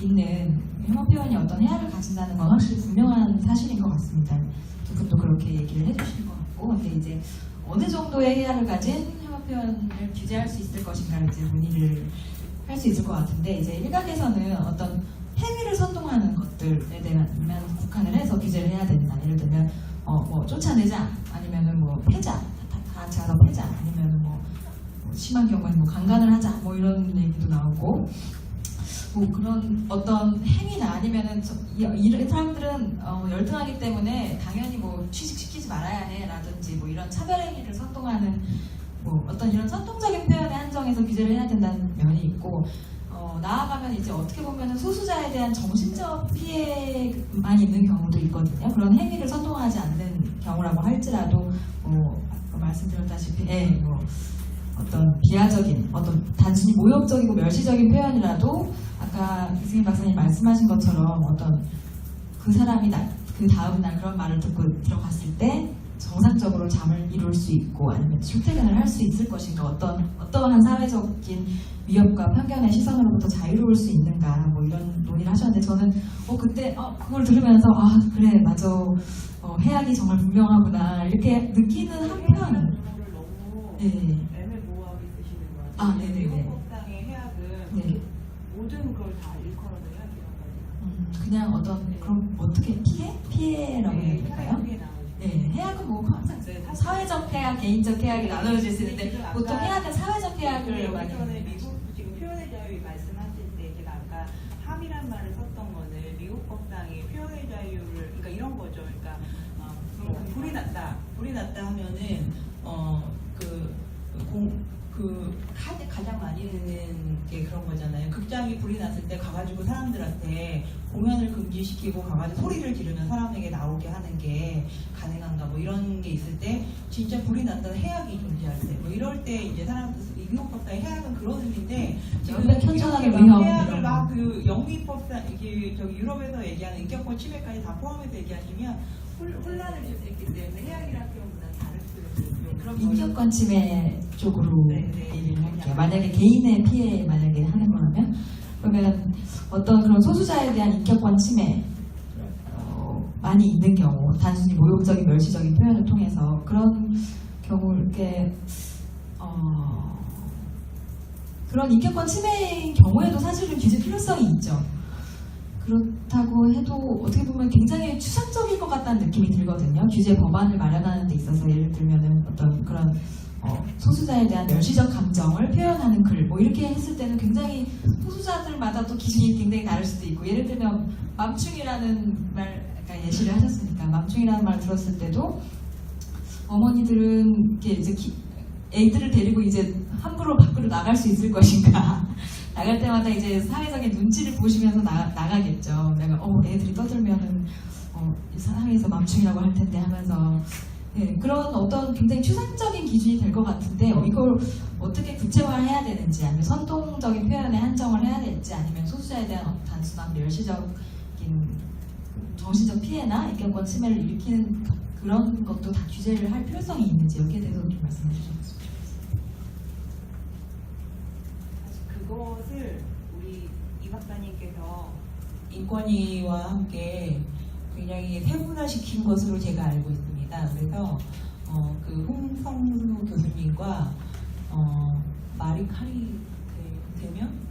있는 혐오 표현이 어떤 해악을 가진다는 건 확실히 분명한 사실인 것 같습니다. 두 분도 그렇게 얘기를 해주신 것 같고 근데 이제 어느 정도의 해악을 가진 혐오 표현을 규제할 수 있을 것인가를 이제 문의를 할 수 있을 것 같은데 이제 일각에서는 어떤 행위를 선동하는 것들에 대한 국한을 해서 규제를 해야 된다. 예를 들면 뭐 쫓아내자 아니면은 뭐 패자 다 같이 가서 패자 아니면은 뭐 심한 경우에는 뭐 강간을 하자 뭐 이런 얘기도 나오고 뭐 그런 어떤 행위나 아니면은 이런 사람들은 열등하기 때문에 당연히 뭐 취직시키지 말아야 해라든지 뭐 이런 차별 행위를 선동하는 뭐 어떤 이런 선동적인 표현에 한정해서 규제를 해야 된다는 면이 있고 나아가면 이제 어떻게 보면은 소수자에 대한 정신적 피해만 있는 경우도 있거든요. 그런 행위를 선동하지 않는 경우라고 할지라도 아까 말씀드렸다시피 뭐 어떤 비하적인 어떤 단순히 모욕적이고 멸시적인 표현이라도 아까 이승민 박사님 말씀하신 것처럼 어떤 그 사람이 그 다음 날 그런 말을 듣고 들어갔을 때 정상적으로 잠을 이룰 수 있고 아니면 출퇴근을 할 수 있을 것인가, 어떠한 사회적인 위협과 편견의 시선으로부터 자유로울 수 있는가, 뭐 이런 논의를 하셨는데 저는 그때 그걸 들으면서 그래 맞아, 해악이 정말 분명하구나 이렇게 느끼는 한편, 너무 네. 애매모호하게 쓰시는 것 같아요. 네네네. 미국법상의 해악은 네. 모든 걸 다 일컬어서 해악이라고 하죠. 그냥 그럼 어떻게 피해라고 해야 될까요? 그게 나오죠. 네, 해악은 뭐 항상 사회적 해악, 개인적 해악이 나눠질 수 있는데 보통 해악은 사회적 해악을 많이 전에 미국 지금 표현의 자유 말씀하실 때 제가 아까 함이란 말을 썼던 거는 미국 법상의 표현의 자유를, 그러니까 이런 거죠. 그러니까 불이 났다 하면은 가장 많이 듣는 게 그런 거잖아요. 극장이 불이 났을 때 가가지고 사람들한테 공연을 금지시키고 가가지고 소리를 지르면 사람에게 나오게 하는 게 가능한가, 뭐 이런 게 있을 때 진짜 불이 났다는 해악이 존재할 때, 뭐 이럴 때 이제 사람들 미국 법상의 해악은 그런 의미인데 연쇄 편찬하는 이렇게 위험, 막 해악을 이런 막 거. 그 영미법상 이게 저기 유럽에서 얘기하는 인격권 침해까지 다 포함해서 얘기하시면 혼란을 줄 수 있기 때문에 해악이라는 표현보다는 다른 표현이죠. 그런 인격권 침해 쪽으로 네, 네. 얘기를 할게요. 만약에 개인의 피해 만약에 하는 거라면, 그러면 어떤 그런 소수자에 대한 인격권 침해 많이 있는 경우, 단순히 모욕적인 멸시적인 표현을 통해서 그런 경우 이렇게 그런 인격권 침해인 경우에도 사실은 규제 필요성이 있죠. 그렇다고 해도 어떻게 보면 굉장히 추상적일 것 같다는 느낌이 들거든요. 규제 법안을 마련하는 데 있어서 예를 들면은 어떤 그런 소수자에 대한 멸시적 감정을 표현하는 글, 뭐 이렇게 했을 때는 굉장히 소수자들마다 또 기준이 굉장히 다를 수도 있고, 예를 들면 맘충이라는 말 아까 예시를 하셨으니까 맘충이라는 말 들었을 때도 어머니들은 이렇게 이제 애들을 데리고 이제 함부로 밖으로 나갈 수 있을 것인가, 나갈 때마다 이제 사회적인 눈치를 보시면서 나가겠죠. 내가 애들이 떠들면은 사회에서 맘충이라고 할 텐데 하면서, 네, 그런 어떤 굉장히 추상적인 기준이 될 것 같은데 이걸 어떻게 구체화해야 되는지, 아니면 선동적인 표현에 한정을 해야 될지, 아니면 소수자에 대한 단순한 멸시적인 정신적 피해나 인격권 침해를 일으키는 그런 것도 다 규제를 할 필요성이 있는지 여기에 대해서 좀 말씀해 주셨으면 좋겠습니다. 그것을 우리 이 박사님께서 인권위와 함께 굉장히 세분화시킨 것으로 제가 알고 있습니다. 그래서 그 홍성수 교수님과 마리 카리 대면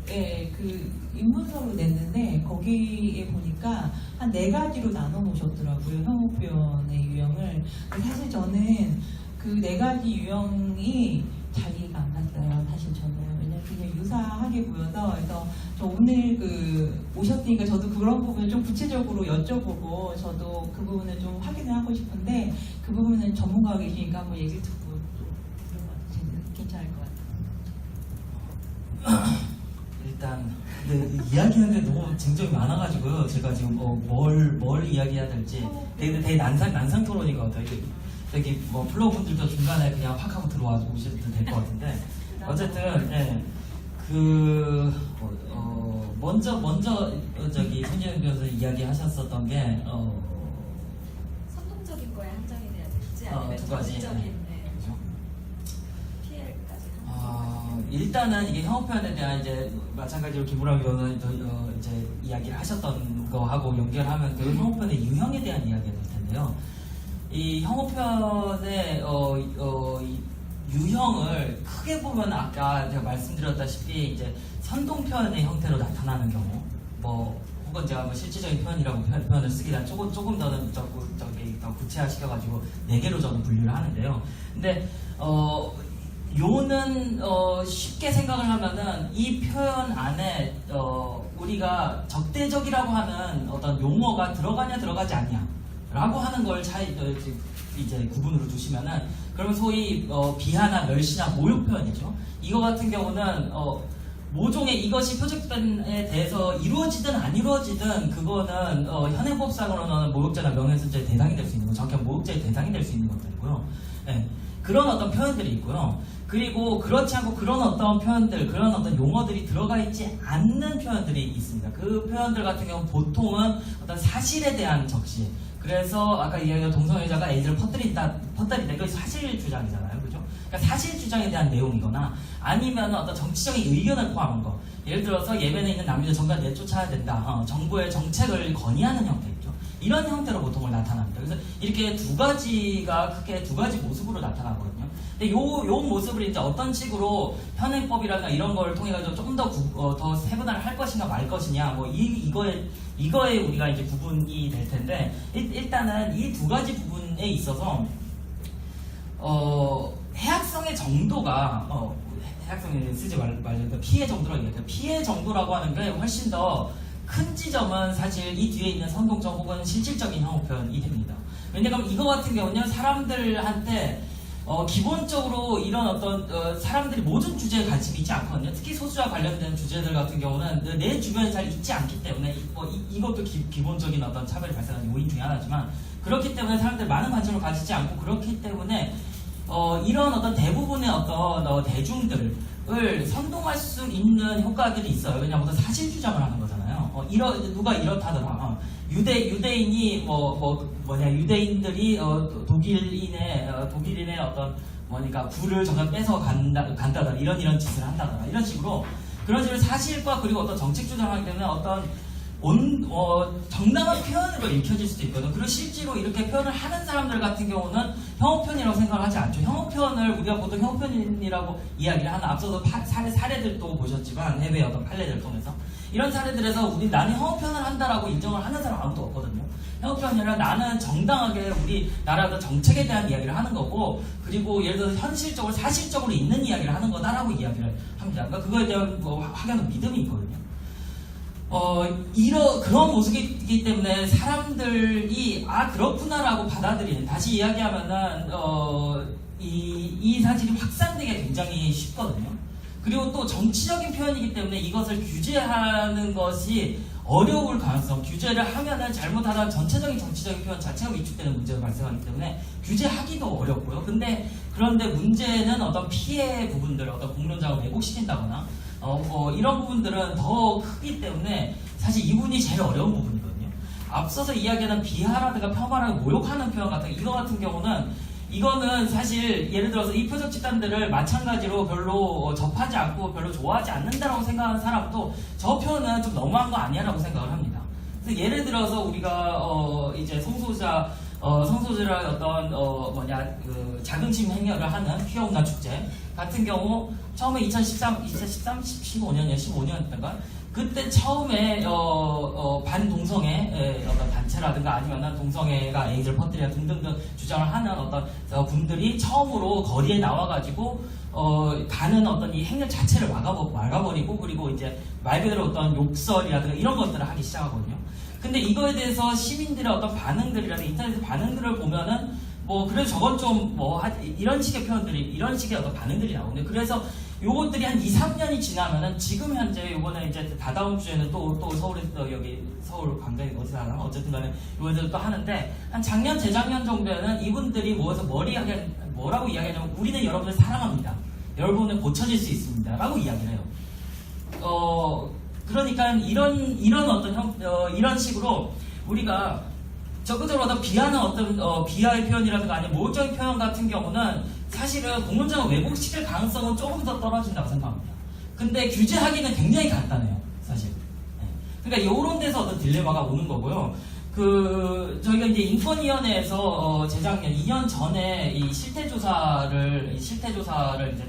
네, 그 입문서로 냈는데 거기에 보니까 한 4가지로 나눠 놓으셨더라고요. 혐오 표현의 유형을. 사실 저는 그 4가지 유형이 잘 이해가 안 갔어요. 사실 저는. 왜냐면 그냥 유사하게 보여서. 그래서 저 오늘 오셨으니까 저도 그런 부분을 좀 구체적으로 여쭤보고 저도 그 부분을 좀 확인을 하고 싶은데, 그 부분은 전문가가 계시니까 한번 얘기를 듣고 또 그런 것 같아요. 괜찮을 것 같아요. 일단 근데 이야기하는데 너무 쟁점이 많아가지고요. 제가 지금 뭘 이야기해야 될지 되게 난상 토론이거든요. 여기 뭐 플로우분들도 중간에 그냥 확 하고 들어와 오셔도 될 것 같은데, 어쨌든 먼저 저기 손재현 교수 이야기하셨었던 게 선동적인 거에 한정이 돼야 될지, 아니면 두 가지. 정신적인 그렇죠. 피해까지 일단은 이게 혐오 표현에 대한 이제 마찬가지로 김우람 의원도 이제 이야기를 하셨던 거하고 연결하면 그 혐오 표현의 유형에 대한 이야기가 될 텐데요. 이 혐오 표현의 유형을 크게 보면 아까 제가 말씀드렸다시피 이제 선동 표현의 형태로 나타나는 경우, 뭐 혹은 제가 뭐 실질적인 표현이라고 표현을 쓰기보다 조금 더는 더 구체화시켜가지고 4개로 저는 분류를 하는데요. 근데 요는 쉽게 생각을 하면은 이 표현 안에 우리가 적대적이라고 하는 어떤 용어가 들어가냐 들어가지 않냐 라고 하는 걸 이제 구분으로 두시면은, 그러면 소위 비하나 멸시나 모욕 표현이죠. 이거 같은 경우는 모종의 이것이 표적단에 대해서 이루어지든 안 이루어지든 그거는 현행법상으로는 모욕죄나 명예훼손죄의 대상이 될 수 있는 거, 정확히 모욕죄의 대상이 될 수 있는 것들이고요. 네, 그런 어떤 표현들이 있고요. 그리고 그렇지 않고 그런 어떤 표현들, 그런 어떤 용어들이 들어가 있지 않는 표현들이 있습니다. 그 표현들 같은 경우는 보통은 어떤 사실에 대한 적시, 그래서 아까 이야기한 동성애자가 에이즈를 퍼뜨린다, 이거 사실 주장이잖아요, 그죠? 그러니까 사실 주장에 대한 내용이거나 아니면 어떤 정치적인 의견을 포함한 거. 예를 들어서 예멘에 있는 난민을 정말 내쫓아야 된다. 정부의 정책을 건의하는 형태죠. 이런 형태로 보통을 나타납니다. 그래서 이렇게 크게 두 가지 모습으로 나타나거든요. 근데 요 모습을 이제 어떤 식으로 현행법이라든가 이런 걸 통해 가지고 조금 더 세분화를 할 것인가 말 것이냐, 뭐 이거에 우리가 이제 구분이 될 텐데 일단은 이 두 가지 부분에 있어서 해악성의 정도가 해악성에 쓰지 말자 피해 정도라고 얘기해요. 피해 정도라고 하는 게 훨씬 더 큰 지점은 사실 이 뒤에 있는 선동적 혹은 실질적인 혐오 표현이 됩니다. 왜냐하면 이거 같은 경우는 사람들한테 기본적으로 이런 어떤 사람들이 모든 주제에 관심이 있지 않거든요. 특히 소수와 관련된 주제들 같은 경우는 내 주변에 잘 있지 않기 때문에 이것도 기본적인 어떤 차별이 발생하는 요인 중에 하나지만 그렇기 때문에 사람들이 많은 관심을 가지지 않고 그렇기 때문에 이런 어떤 대부분의 어떤 대중들을 선동할 수 있는 효과들이 있어요. 왜냐하면 사실 주장을 하는 거잖아요. 누가 이렇다더라. 유대인이 유대인들이 독일인의 어떤 굴을 정말 뺏어 간다더라. 이런 짓을 한다더라. 이런 식으로 그런 식으로 사실과 그리고 어떤 정책 주장을 하기 때문에 어떤 정당한 표현으로 읽혀질 수도 있거든요. 그리고 실제로 이렇게 표현을 하는 사람들 같은 경우는 혐오 표현이라고 생각을 하지 않죠. 혐오 표현을 우리가 보통 혐오 표현이라고 이야기를 하는 앞서서 사례들도 보셨지만 해외 어떤 판례들을 통해서 이런 사례들에서 나는 혐오 표현을 한다라고 인정을 하는 사람 아무도 없거든요. 혐오 표현이라 나는 정당하게 우리나라 정책에 대한 이야기를 하는 거고 그리고 예를 들어서 현실적으로 사실적으로 있는 이야기를 하는 거다라고 이야기를 합니다. 그러니까 그거에 대한 확연한 믿음이 있거든요. 그런 모습이기 때문에 사람들이 그렇구나라고 받아들이는, 다시 이야기하면은 이 사실이 확산되기가 굉장히 쉽거든요. 그리고 또 정치적인 표현이기 때문에 이것을 규제하는 것이 어려울 가능성, 규제를 하면은 잘못하다 전체적인 정치적인 표현 자체가 위축되는 문제가 발생하기 때문에 규제하기도 어렵고요. 그런데 문제는 어떤 피해 부분들, 어떤 공론장을 왜곡시킨다거나 이런 부분들은 더 크기 때문에 사실 이 부분이 제일 어려운 부분이거든요. 앞서서 이야기하는 비하라든가 폄하라든가 모욕하는 표현 같은 이거 같은 경우는 이거는 사실 예를 들어서 이 표적 집단들을 마찬가지로 별로 접하지 않고 별로 좋아하지 않는다라고 생각하는 사람도 저 표현은 좀 너무한 거 아니야라고 생각을 합니다. 그래서 예를 들어서 우리가 이제 성소수자의 어떤 자긍심 행위를 하는 퀴어움나 축제 같은 경우 처음에 15년인가 그때 처음에 반동성애 어떤 단체라든가 아니면 동성애가 에이즈를 퍼뜨리는 등등등 주장을 하는 어떤 분들이 처음으로 거리에 나와가지고 가는 어떤 이 행렬 자체를 막아버리고 그리고 이제 말 그대로 어떤 욕설이라든가 이런 것들을 하기 시작하거든요. 근데 이거에 대해서 시민들의 어떤 반응들이라든가 인터넷 반응들을 보면은 그래도 저건 좀 이런 식의 표현들이 이런 식의 어떤 반응들이 나오는데 그래서 요것들이 한 2, 3년이 지나면은 지금 현재 요번에 이제 다다음 주에는 또 서울에서 여기 서울 광장에 어디서 하나 어쨌든 간에 요번에 또 하는데 한 작년 재작년 정도에는 이분들이 모여서 뭐라고 이야기하냐면 우리는 여러분을 사랑합니다. 여러분은 고쳐질 수 있습니다. 라고 이야기를 해요. 그러니까 이런 식으로 우리가 적극적으로 어떤 비하는 비하의 표현이라든가 아니면 모욕적인 표현 같은 경우는 사실은 공론장을 왜곡시킬 가능성은 조금 더 떨어진다고 생각합니다. 근데 규제하기는 굉장히 간단해요, 사실. 그러니까 이런 데서 어떤 딜레마가 오는 거고요. 저희가 이제 인권위원회에서 재작년 2년 전에 이 실태조사를 이제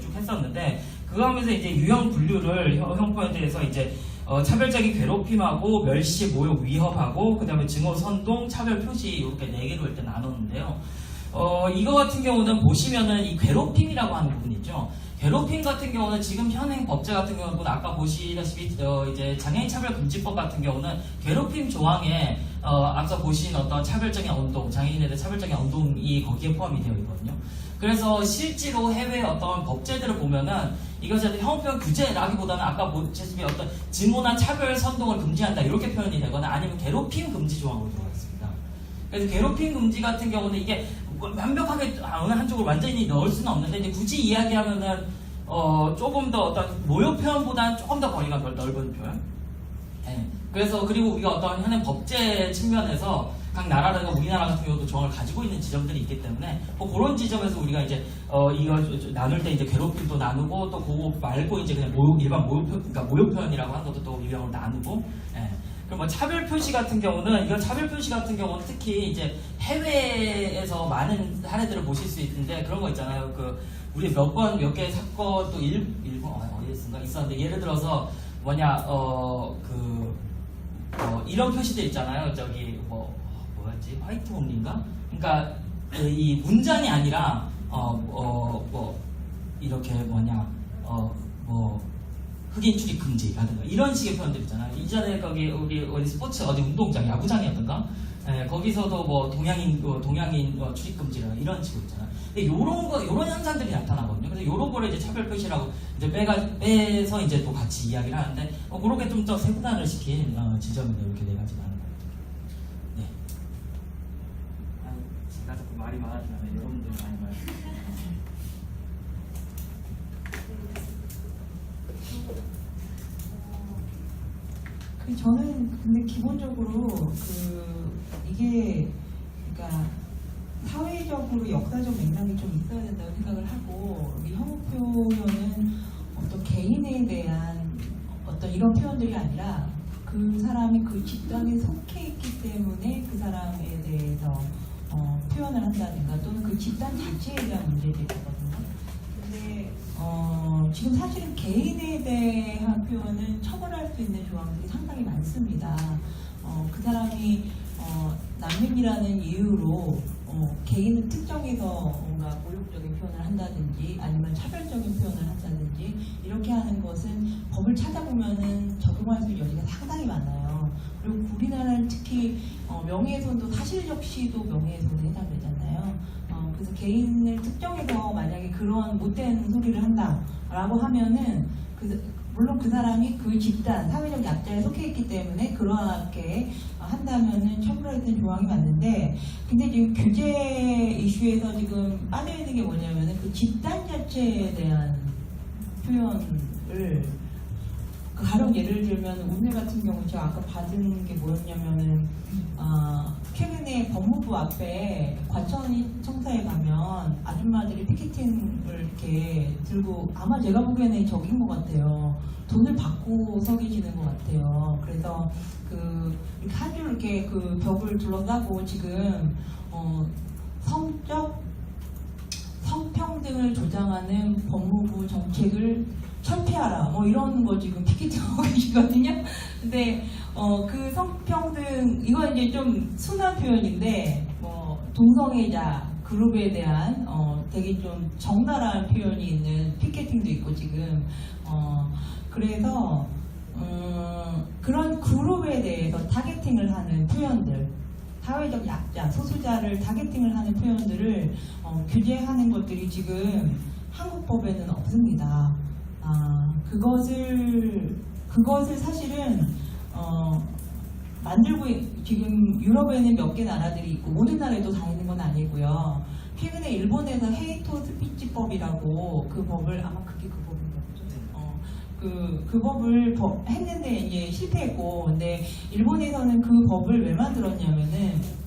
쭉 했었는데 그거 하면서 이제 유형 분류를 형포에 대해서 이제 차별적인 괴롭힘하고 멸시, 모욕, 위협하고 그다음에 증오, 선동, 차별 표시 이렇게 4개로 일단 나눴는데요. 이거 같은 경우는 보시면은 이 괴롭힘이라고 하는 부분 있죠. 괴롭힘 같은 경우는 지금 현행 법제 같은 경우는 아까 보시다시피 이제 장애인 차별금지법 같은 경우는 괴롭힘 조항에 앞서 보신 어떤 차별적인 언동, 장애인에 대한 차별적인 언동이 거기에 포함이 되어 있거든요. 그래서 실제로 해외 어떤 법제들을 보면은 이것을 혐오표현 규제라기보다는 아까 보셨다시피 어떤 증오나 차별 선동을 금지한다 이렇게 표현이 되거나 아니면 괴롭힘 금지 조항으로 들어가 있습니다. 그래서 괴롭힘 금지 같은 경우는 이게 완벽하게 어느 한쪽을 완전히 넣을 수는 없는데 이제 굳이 이야기하면은 조금 더 어떤 모욕 표현보다는 조금 더 거리가 넓은 표현. 네. 그래서 그리고 우리가 어떤 현행 법제 측면에서 각 나라가 우리나라 같은 경우도 조항을 가지고 있는 지점들이 있기 때문에 뭐 그런 지점에서 우리가 이제 이거 나눌 때 이제 괴롭힘도 나누고 또 그거 말고 이제 그냥 일반 그러니까 모욕 표현이라고 하는 것도 또 유형으로 나누고. 예. 그럼 뭐 차별 표시 같은 경우는 이런 차별 표시 같은 경우는 특히 이제 해외에서 많은 사례들을 보실 수 있는데 그런 거 있잖아요. 그 우리 몇 개 사건 또 일본 어디였는가 있었는데 예를 들어서 뭐냐 이런 표시들 있잖아요. 저기 뭐였지 화이트홈인가? 그러니까 이 문장이 아니라 이렇게 뭐냐 흑인 출입 금지라든가 이런 식의 표현들 있잖아요. 이전에 거기 우리 어디 스포츠 어디 운동장 야구장이었던가 거기서도 뭐 동양인 출입 금지라 이런 식으로 있잖아요. 근데 요런 현상들이 나타나거든요. 그래서 요런 거를 이제 차별 표시라고 이제 빼서 이제 또 같이 이야기를 하는데 그렇게 좀 더 세분화를 시킨 지점인데 이렇게 네 가지 많은 것 같아요. 네. 제가 자꾸 말이 많아지면 여러분들 많이 말. 저는 근데 기본적으로 이게 그러니까 사회적으로 역사적 맥락이 좀 있어야 된다고 생각을 하고 이 혐오 표현은 어떤 개인에 대한 어떤 이런 표현들이 아니라 그 사람이 그 집단에 속해 있기 때문에 그 사람에 대해서 표현을 한다든가 또는 그 집단 자체에 대한 문제들이거든요. 근데 지금 사실은 개인에 대한 표현은 처벌할 수 있는 조항들이 상당히 많습니다. 그 사람이 난민이라는 이유로 개인을 특정해서 뭔가 모욕적인 표현을 한다든지 아니면 차별적인 표현을 한다든지 이렇게 하는 것은 법을 찾아보면은 적용할 수 있는 여지가 상당히 많아요. 그리고 우리나라는 특히 명예훼손도 사실적 시도 명예훼손에 해당되잖아요. 그래서 개인을 특정해서 만약에 그런 못된 소리를 한다라고 하면은 물론 그 사람이 그 집단, 사회적 약자에 속해 있기 때문에 그렇게 한다면은 처벌할 수 있는 조항이 맞는데, 근데 지금 규제 이슈에서 지금 빠져 있는 게 뭐냐면은 그 집단 자체에 대한 표현을 가령 예를 들면 오늘 같은 경우 제가 아까 받은 게 뭐였냐면은 최근에 법무부 앞에 과천청사에 가면 아줌마들이 피켓팅을 이렇게 들고 아마 제가 보기에는 저긴 것 같아요. 돈을 받고 서 계시는 것 같아요. 그래서 이렇게 한 줄 이렇게 그 벽을 둘러싸고 지금 성평등을 조장하는 법무부 정책을 철폐하라 뭐 이런 거 지금 피켓팅하고 계시거든요. 근데 그 성평등 이건 이제 좀 순한 표현인데 동성애자 그룹에 대한 되게 좀 적나라한 표현이 있는 피켓팅도 있고 지금 그래서 그런 그룹에 대해서 타겟팅을 하는 표현들, 사회적 약자, 소수자를 타겟팅을 하는 표현들을 규제하는 것들이 지금 한국법에는 없습니다. 그것을 사실은 만들고 지금 유럽에는 몇 개 나라들이 있고 모든 나라에도 다 있는 건 아니고요. 최근에 일본에서 헤이토 스피치법이라고 그 법을 아마 그게 그 법인가 보죠. 그 법을 했는데 이제 실패했고, 근데 일본에서는 그 법을 왜 만들었냐면은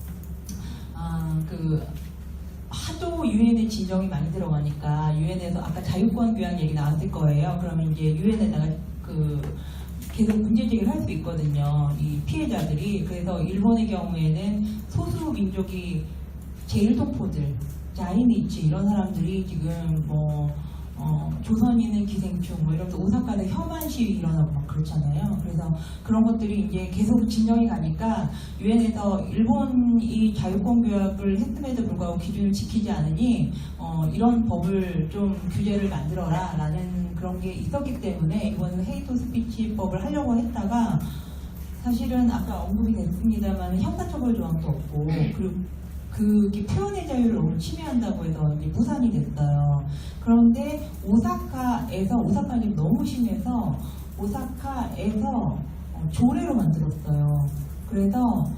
하도 유엔에 진정이 많이 들어가니까 유엔에서 아까 자유권 교양 얘기 나왔을 거예요. 그러면 이제 유엔에다가 계속 문제 제기를 할 수 있거든요. 이 피해자들이. 그래서 일본의 경우에는 소수 민족이 제일동포들, 자이니치 이런 사람들이 지금 조선인은 기생충 이러면서 오사카에 혐한 시위 일어나고 막 그렇잖아요. 그래서 그런 것들이 이제 계속 진정이 가니까 유엔에서 일본이 자유권 교약을 했음에도 불구하고 기준을 지키지 않으니 이런 법을 좀 규제를 만들어라 라는 그런 게 있었기 때문에 이번에 헤이토 스피치법을 하려고 했다가 사실은 아까 언급이 됐습니다만 형사처벌 조항도 없고 그리고 그게 표현의 자유를 너무 침해한다고 해서 이제 무산이 됐어요. 그런데 오사카는 너무 심해서 오사카에서 조례로 만들었어요. 그래서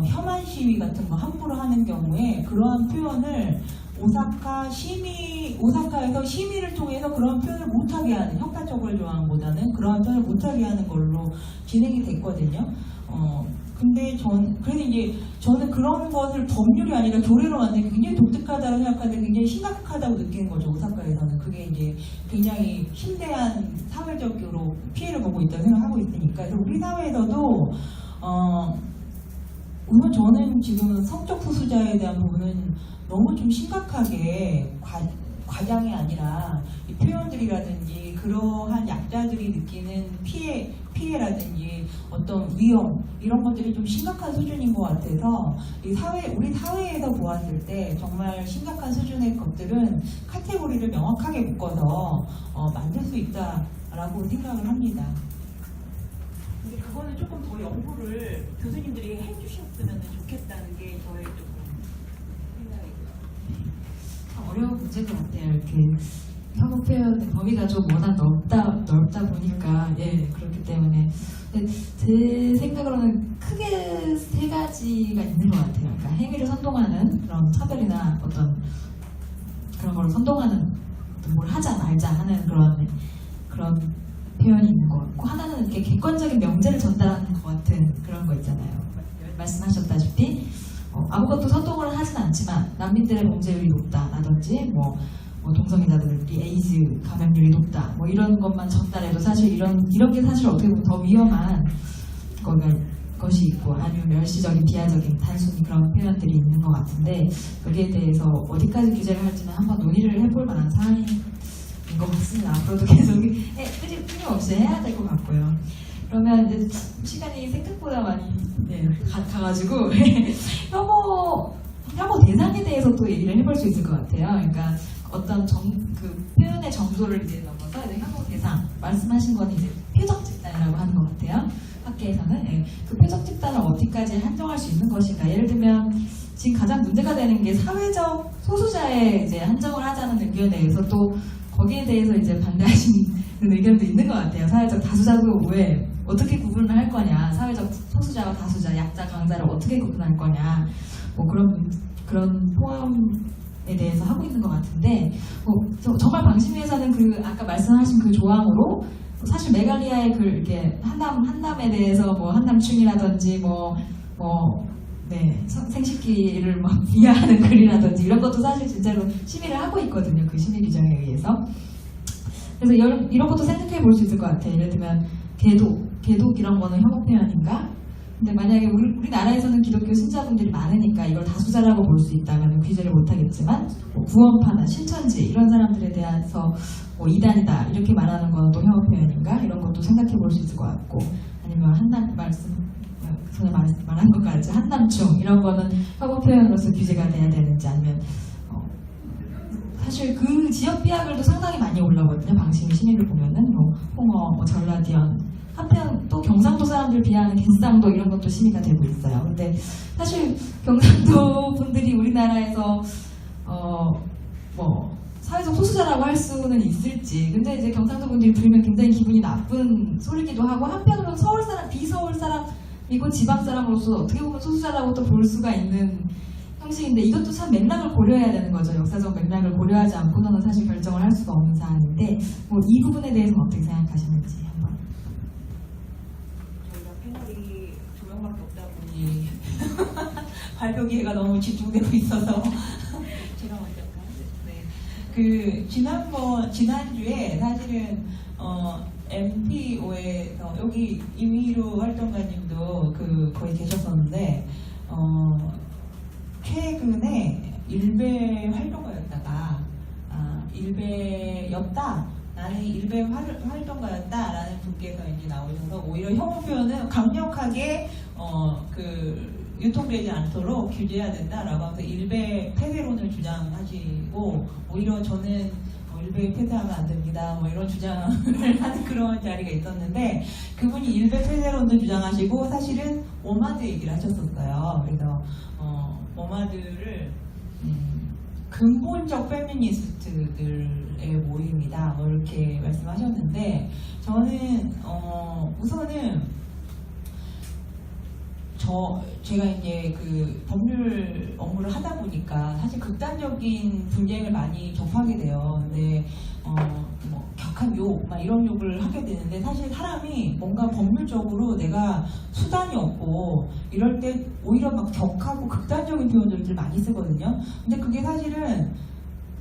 혐한 시위 같은 거 함부로 하는 경우에 그러한 표현을 오사카에서 심의를 통해서 그런 표현을 못하게 하는, 형사처벌 조항보다는 그러한 표현을 못하게 하는 걸로 진행이 됐거든요. 근데 그래서 이제 저는 그런 것을 법률이 아니라 조례로 만드는 게 굉장히 독특하다고 생각하는데 굉장히 심각하다고 느끼는 거죠, 오사카에서는. 그게 이제 굉장히 심대한 사회적으로 피해를 보고 있다고 생각하고 있으니까. 그래서 우리 사회에서도, 우선 저는 지금 성적 후수자에 대한 부분은 너무 좀 심각하게 과장이 아니라 이 표현들이라든지 그러한 약자들이 느끼는 피해라든지 어떤 위험 이런 것들이 좀 심각한 수준인 것 같아서 우리 사회에서 보았을 때 정말 심각한 수준의 것들은 카테고리를 명확하게 묶어서 만들 수 있다라고 생각을 합니다. 근데 그거는 조금 더 연구를 교수님들이 해주셨으면 좋겠다는 게 저의 조금 생각이고요. 어려운 문제인 것 같아요. 이렇게 혐오 표현의 범위가 좀 워낙 넓다 보니까 그렇기 때문에 근데 제 생각으로는 크게 세 가지가 있는 것 같아요. 그러니까 행위를 선동하는 그런 차별이나 어떤 그런 걸 선동하는 뭘 하자 말자 하는 그런 표현이 있는 것 같고 하나는 이렇게 객관적인 명제를 전달하는 것 같은 그런 거 있잖아요. 말씀하셨다시피 아무것도 선동을 하진 않지만 난민들의 범죄율이 높다라든지 뭐 동성애자들이 에이즈 감염률이 높다 뭐 이런 것만 전달해도 사실 이렇게 사실 어떻게 보면 더 위험한 것이 있고 아니면 멸시적인 비하적인 단순히 그런 표현들이 있는 것 같은데 여기에 대해서 어디까지 규제를 할지는 한번 논의를 해볼 만한 사안인 것 같습니다. 앞으로도 계속 끊임없이 해야 될 것 같고요. 그러면 이제 시간이 생각보다 많이 가가지고 혐오 대상에 대해서 또 얘기를 해볼 수 있을 것 같아요. 그러니까 어떤 그 표현의 정도를 이제 넘어서 이제 혐오 대상 말씀하신 건 이제 표적 집단이라고 하는 것 같아요. 학계에서는 그 표적 집단을 어디까지 한정할 수 있는 것인가. 예를 들면 지금 가장 문제가 되는 게 사회적 소수자에 이제 한정을 하자는 의견에 대해서 또 거기에 대해서 이제 반대하시는 의견도 있는 것 같아요. 사회적 다수자도 왜 어떻게 구분을 할 거냐, 사회적 소수자와 다수자, 약자, 강자를 어떻게 구분할 거냐, 뭐 그런 포함에 대해서 하고 있는 것 같은데, 정말 방심위에서는 그 아까 말씀하신 그 조항으로 사실 메갈리아의 이렇게 한남에 대해서 뭐 한남충이라든지 생식기를 비하하는 글이라든지 이런 것도 사실 진짜로 심의를 하고 있거든요. 그 심의 규정에 의해서. 그래서 이런 것도 생각해 볼 수 있을 것 같아요. 예를 들면 개독 이런 거는 혐오 표현인가? 근데 만약에 우리나라에서는 기독교 신자분들이 많으니까 이걸 다수자라고 볼 수 있다면 규제를 못하겠지만 구원파나 신천지 이런 사람들에 대해서 이단이다 이렇게 말하는 건 또 혐오 표현인가? 이런 것도 생각해 볼 수 있을 것 같고 아니면 전에 말한 것까지 한남충 이런 거는 혐오 표현으로서 규제가 돼야 되는지 아니면 사실 그 지역 비하글도 상당히 많이 올라오거든요. 방심위 심의를 보면은 홍어, 전라디언 한편 또 경상도 사람들 비하하는 갯상도 이런 것도 심의가 되고 있어요. 근데 사실 경상도 분들이 우리나라에서 사회적 소수자라고 할 수는 있을지 근데 이제 경상도 분들이 들으면 굉장히 기분이 나쁜 소리기도 하고 한편으로는 서울 사람, 비서울 사람이고 지방 사람으로서 어떻게 보면 소수자라고 또 볼 수가 있는 형식인데 이것도 참 맥락을 고려해야 되는 거죠. 역사적 맥락을 고려하지 않고는 사실 결정을 할 수가 없는 사안인데 이 부분에 대해서는 어떻게 생각하시는지 한번. 저희가 패널이 2명밖에 없다 보니 발표 기회가 너무 집중되고 있어서 제가 먼저 할까요? 네. 그 지난주에 사실은 MPO에서 여기 이미루 활동가님도 거기 계셨었는데 최근에 일베 활동가였다가 나는 일베 활동가였다라는 분께서 이제 나오셔서 오히려 혐오 표현은 강력하게 유통되지 않도록 규제해야 된다라고 하면서 일베 폐쇄론을 주장하시고 오히려 저는 일베 폐쇄하면 안 됩니다. 이런 주장을 하는 그런 자리가 있었는데 그분이 일베 폐쇄론도 주장하시고 사실은 오마드 얘기를 하셨었어요. 그래서 오마드를 근본적 페미니스트들의 모임이다 이렇게 말씀하셨는데 저는 우선은 제가 이제 그 법률 업무를 하다 보니까 사실 극단적인 분쟁을 많이 접하게 돼요. 근데 뭐 격한 욕, 막 이런 욕을 하게 되는데 사실 사람이 뭔가 법률적으로 내가 수단이 없고 이럴 때 오히려 막 격하고 극단적인 표현들을 많이 쓰거든요. 근데 그게 사실은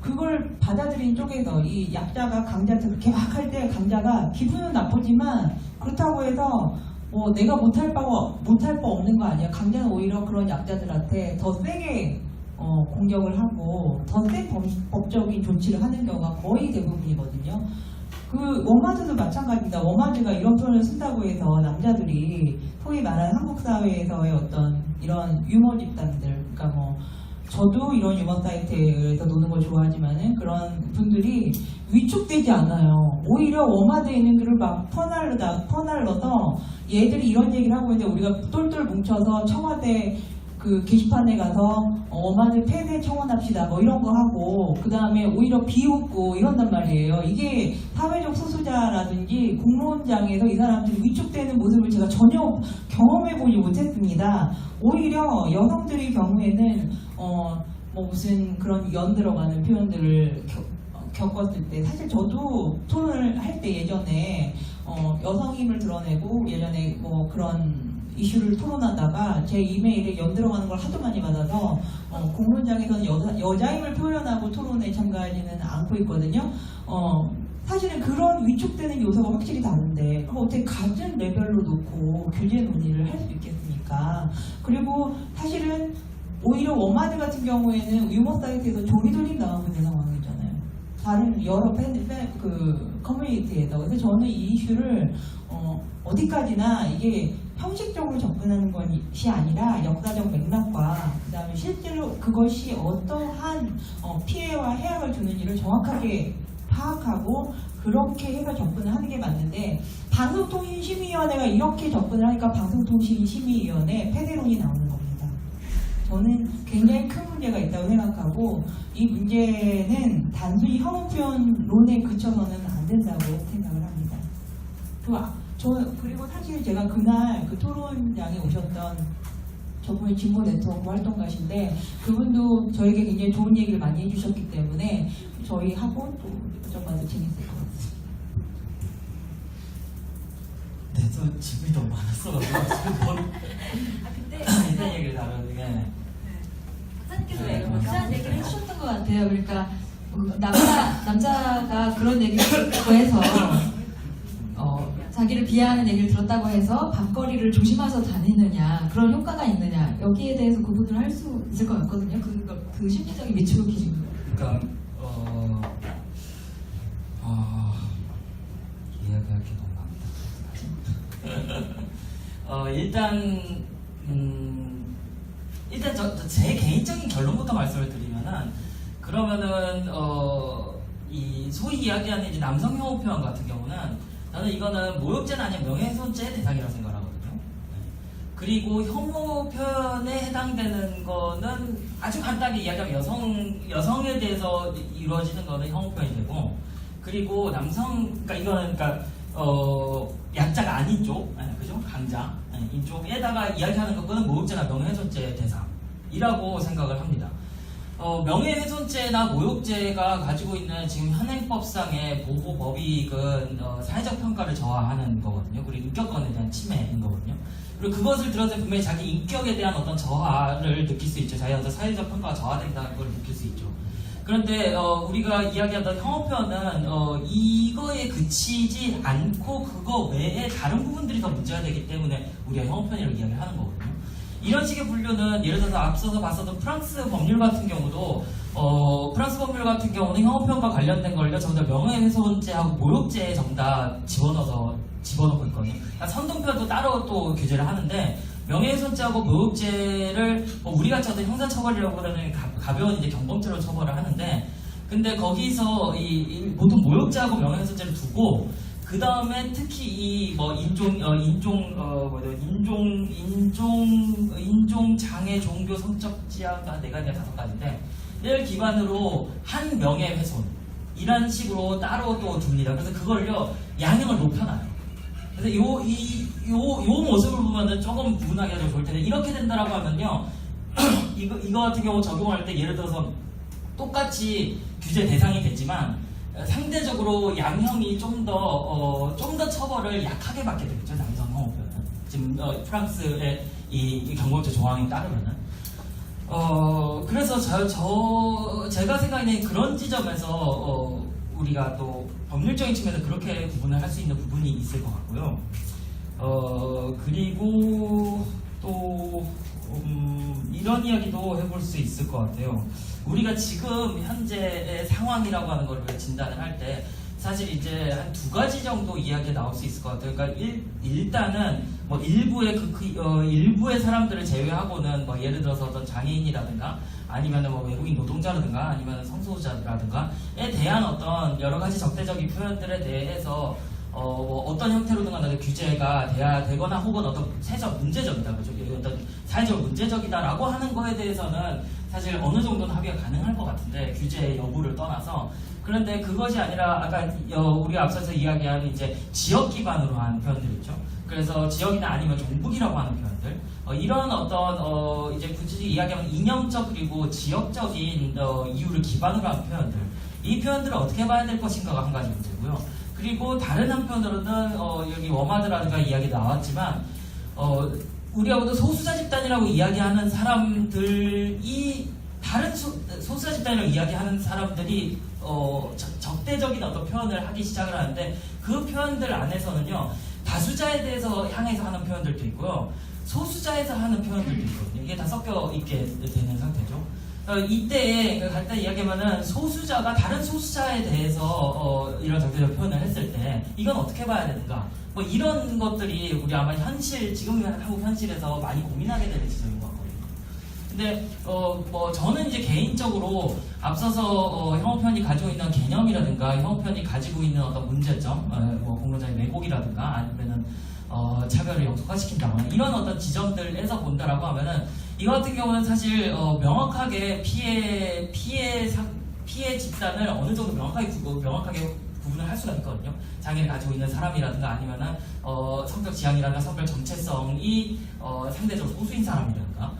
그걸 받아들인 쪽에서 이 약자가 강자한테 그렇게 막 할 때 강자가 기분은 나쁘지만 그렇다고 해서 뭐 내가 못할 바 없는 거 아니야. 강자는 오히려 그런 약자들한테 더 세게 공격을 하고 더 센 법적인 조치를 하는 경우가 거의 대부분이거든요. 그 워마드도 마찬가지입니다. 워마드가 이런 표현을 쓴다고 해서 남자들이 소위 말하는 한국 사회에서의 어떤 이런 유머 집단들, 그러니까 뭐 저도 이런 유머 사이트에서 노는 걸 좋아하지만은 그런 분들이 위축되지 않아요. 오히려 워마드에 있는 글을 막 퍼날러서 얘들이 이런 얘기를 하고 있는데 우리가 똘똘 뭉쳐서 청와대 그 게시판에 가서 워마드 폐쇄 청원합시다 뭐 이런 거 하고 그 다음에 오히려 비웃고 이런단 말이에요. 이게 사회적 수수자라든지 공론장에서 이 사람들이 위축되는 모습을 제가 전혀 경험해보지 못했습니다. 오히려 여성들의 경우에는 뭐 무슨 그런 연 들어가는 표현들을 겪었을 때 사실 저도 토론을 할 때 예전에 여성임을 드러내고 예전에 뭐 그런 이슈를 토론하다가 제 이메일에 연 들어가는 걸 하도 많이 받아서 공론장에서는 여자임을 표현하고 토론에 참가하지는 않고 있거든요. 사실은 그런 위축되는 요소가 확실히 다른데 그걸 어떻게 같은 레벨로 놓고 규제 논의를 할 수 있겠습니까? 그리고 사실은 오히려 워마드 같은 경우에는 유머 사이트에서 조리돌림 당하고 있는 상황이잖아요. 다른 여러 그 커뮤니티에서. 그래서 저는 이 이슈를 어디까지나 이게 형식적으로 접근하는 것이 아니라 역사적 맥락과 그 다음에 실제로 그것이 어떠한 피해와 해악을 주는지를 정확하게 파악하고 그렇게 해서 접근을 하는 게 맞는데 방송통신심의위원회가 이렇게 접근을 하니까 방송통신심의위원회 폐쇄론이 나오는 겁니다. 저는 굉장히 큰 문제가 있다고 생각하고 이 문제는 단순히 혐오표현론에 그쳐서는 안 된다고 생각을 합니다. 그리고 사실 제가 그날 그 토론장에 오셨던 저분이 진보 네트워크 활동가신데 그분도 저에게 굉장히 좋은 얘기를 많이 해주셨기 때문에 저희하고 또 여쭤봐도 재밌을 것 같습니다. 네, 또 질문이 너무 많았어가지고 지금 뭔 근데 인생 얘기를 다루는 사장님께서 확실한 얘기를 해주셨던 것 같아요. 그러니까 남자가 그런 얘기를 들었다고 해서 자기를 비하하는 얘기를 들었다고 해서 밤거리를 조심해서 다니느냐 그런 효과가 있느냐 여기에 대해서 구분을 할 수 있을 것 같거든요. 그 심리적인 미추루 기준. 그러니까 이야기할 게 너무 많다. 일단 제 개인적인 결론부터 말씀을 드리면은 그러면은 이 소위 이야기하는 이제 남성 혐오 표현 같은 경우는 저는 이거는 모욕죄는 아니라 명예훼손죄 대상이라고 생각하거든요. 그리고 혐오 표현에 해당되는 거는 아주 간단하게 이야기하면 여성에 대해서 이루어지는 거는 혐오 표현이 되고, 그리고 그러니까 이거는 약자가 아닌 쪽, 그죠? 강자, 이쪽에다가 이야기하는 거는 모욕죄나 명예훼손죄 대상이라고 생각을 합니다. 명예훼손죄나 모욕죄가 가지고 있는 지금 현행법상의 보호 법익은 사회적 평가를 저하하는 거거든요. 그리고 인격권에 대한 침해인 거거든요. 그리고 그것을 들어서 분명히 자기 인격에 대한 어떤 저하를 느낄 수 있죠. 자기 어떤 사회적 평가가 저하된다는 걸 느낄 수 있죠. 그런데 우리가 이야기하던 혐오 표현은 이거에 그치지 않고 그거 외에 다른 부분들이 더 문제가 되기 때문에 우리가 혐오 표현이라고 이야기를 하는 거거든요. 이런 식의 분류는 예를 들어서 앞서서 봤었던 프랑스 법률 같은 경우도 프랑스 법률 같은 경우는 혐오 표현과 관련된 걸요 전부 다 명예훼손죄하고 모욕죄에 전부 다 집어넣고 있거든요. 그러니까 선동표도 따로 또 규제를 하는데 명예훼손죄하고 모욕죄를 우리가 어떤 형사처벌이라고 하는 가벼운 이제 경범죄로 처벌을 하는데, 근데 거기서 보통 모욕죄하고 명예훼손죄를 두고 그 다음에 특히 이 인종 장애 종교 성적 지향가 4가지가 5가지인데 이를 기반으로 한 명예훼손 이란 식으로 따로 또 둡니다. 그래서 그걸요 양형을 높여놔요. 그래서 요 모습을 보면은 조금 구분하기 좀 좋을 텐데, 이렇게 된다라고 하면요, 이거 같은 경우 적용할 때 예를 들어서 똑같이 규제 대상이 되지만 상대적으로 양형이 좀 더 처벌을 약하게 받게 되겠죠, 남성 성호표는. 지금 프랑스의 이 경고죄 조항에 따르면은. 그래서 제가 생각에는 그런 지점에서 우리가 또 법률적인 측면에서 그렇게 구분을 할 수 있는 부분이 있을 것 같고요. 그리고 또 이런 이야기도 해볼 수 있을 것 같아요. 우리가 지금 현재의 상황이라고 하는 걸 진단을 할 때 사실 이제 한 두 가지 정도 이야기가 나올 수 있을 것 같아요. 그러니까 일단은 뭐 일부의 사람들을 제외하고는 뭐 예를 들어서 어떤 장애인이라든가 아니면 뭐 외국인 노동자라든가 아니면 성소수자라든가에 대한 어떤 여러 가지 적대적인 표현들에 대해서 뭐 어떤 형태로든 간에 규제가 돼야 되거나 혹은 어떤 문제적이다, 그죠? 어떤 사회적 문제적이다라고 하는 거에 대해서는 사실 어느 정도는 합의가 가능할 것 같은데, 규제 여부를 떠나서. 그런데 그것이 아니라 아까 우리가 앞서서 이야기한 이제 지역 기반으로 한 표현들 있죠. 그래서 지역이나 아니면 종북이라고 하는 표현들, 이런 어떤 이제 굳이 이야기하면 이념적 그리고 지역적인 이유를 기반으로 한 표현들, 이 표현들을 어떻게 봐야 될 것인가가 한 가지 문제고요. 그리고 다른 한편으로는 여기 워마드라든가 이야기 나왔지만 우리가 모두 소수자 집단이라고 이야기하는 사람들이 다른 소수자 집단이라고 이야기하는 사람들이 적대적인 어떤 표현을 하기 시작을 하는데, 그 표현들 안에서는요 다수자에 대해서 향해서 하는 표현들도 있고요, 소수자에서 하는 표현들도 있거든요. 이게 다 섞여 있게 되는 상태죠. 이때에 간단히 이야기하면은 소수자가 다른 소수자에 대해서 이런 적대적 표현을 했을 때 이건 어떻게 봐야 되는가, 뭐 이런 것들이 우리 아마 지금 한국 현실에서 많이 고민하게 되는 지점인 것 같거든요. 근데 뭐 저는 이제 개인적으로 앞서서 형어편이 가지고 있는 개념이라든가 형어편이 가지고 있는 어떤 문제점, 뭐 공론장의 왜곡이라든가 아니면은 차별을 영속화시킨다거나 이런 어떤 지점들에서 본다라고 하면은, 이거 같은 경우는 사실 명확하게 피해 집단을 어느 정도 명확하게 구분을 할 수가 있거든요. 장애를 가지고 있는 사람이라든가 아니면은 성적 지향이라든가 성별 정체성이 상대적으로 소수인 사람이라든가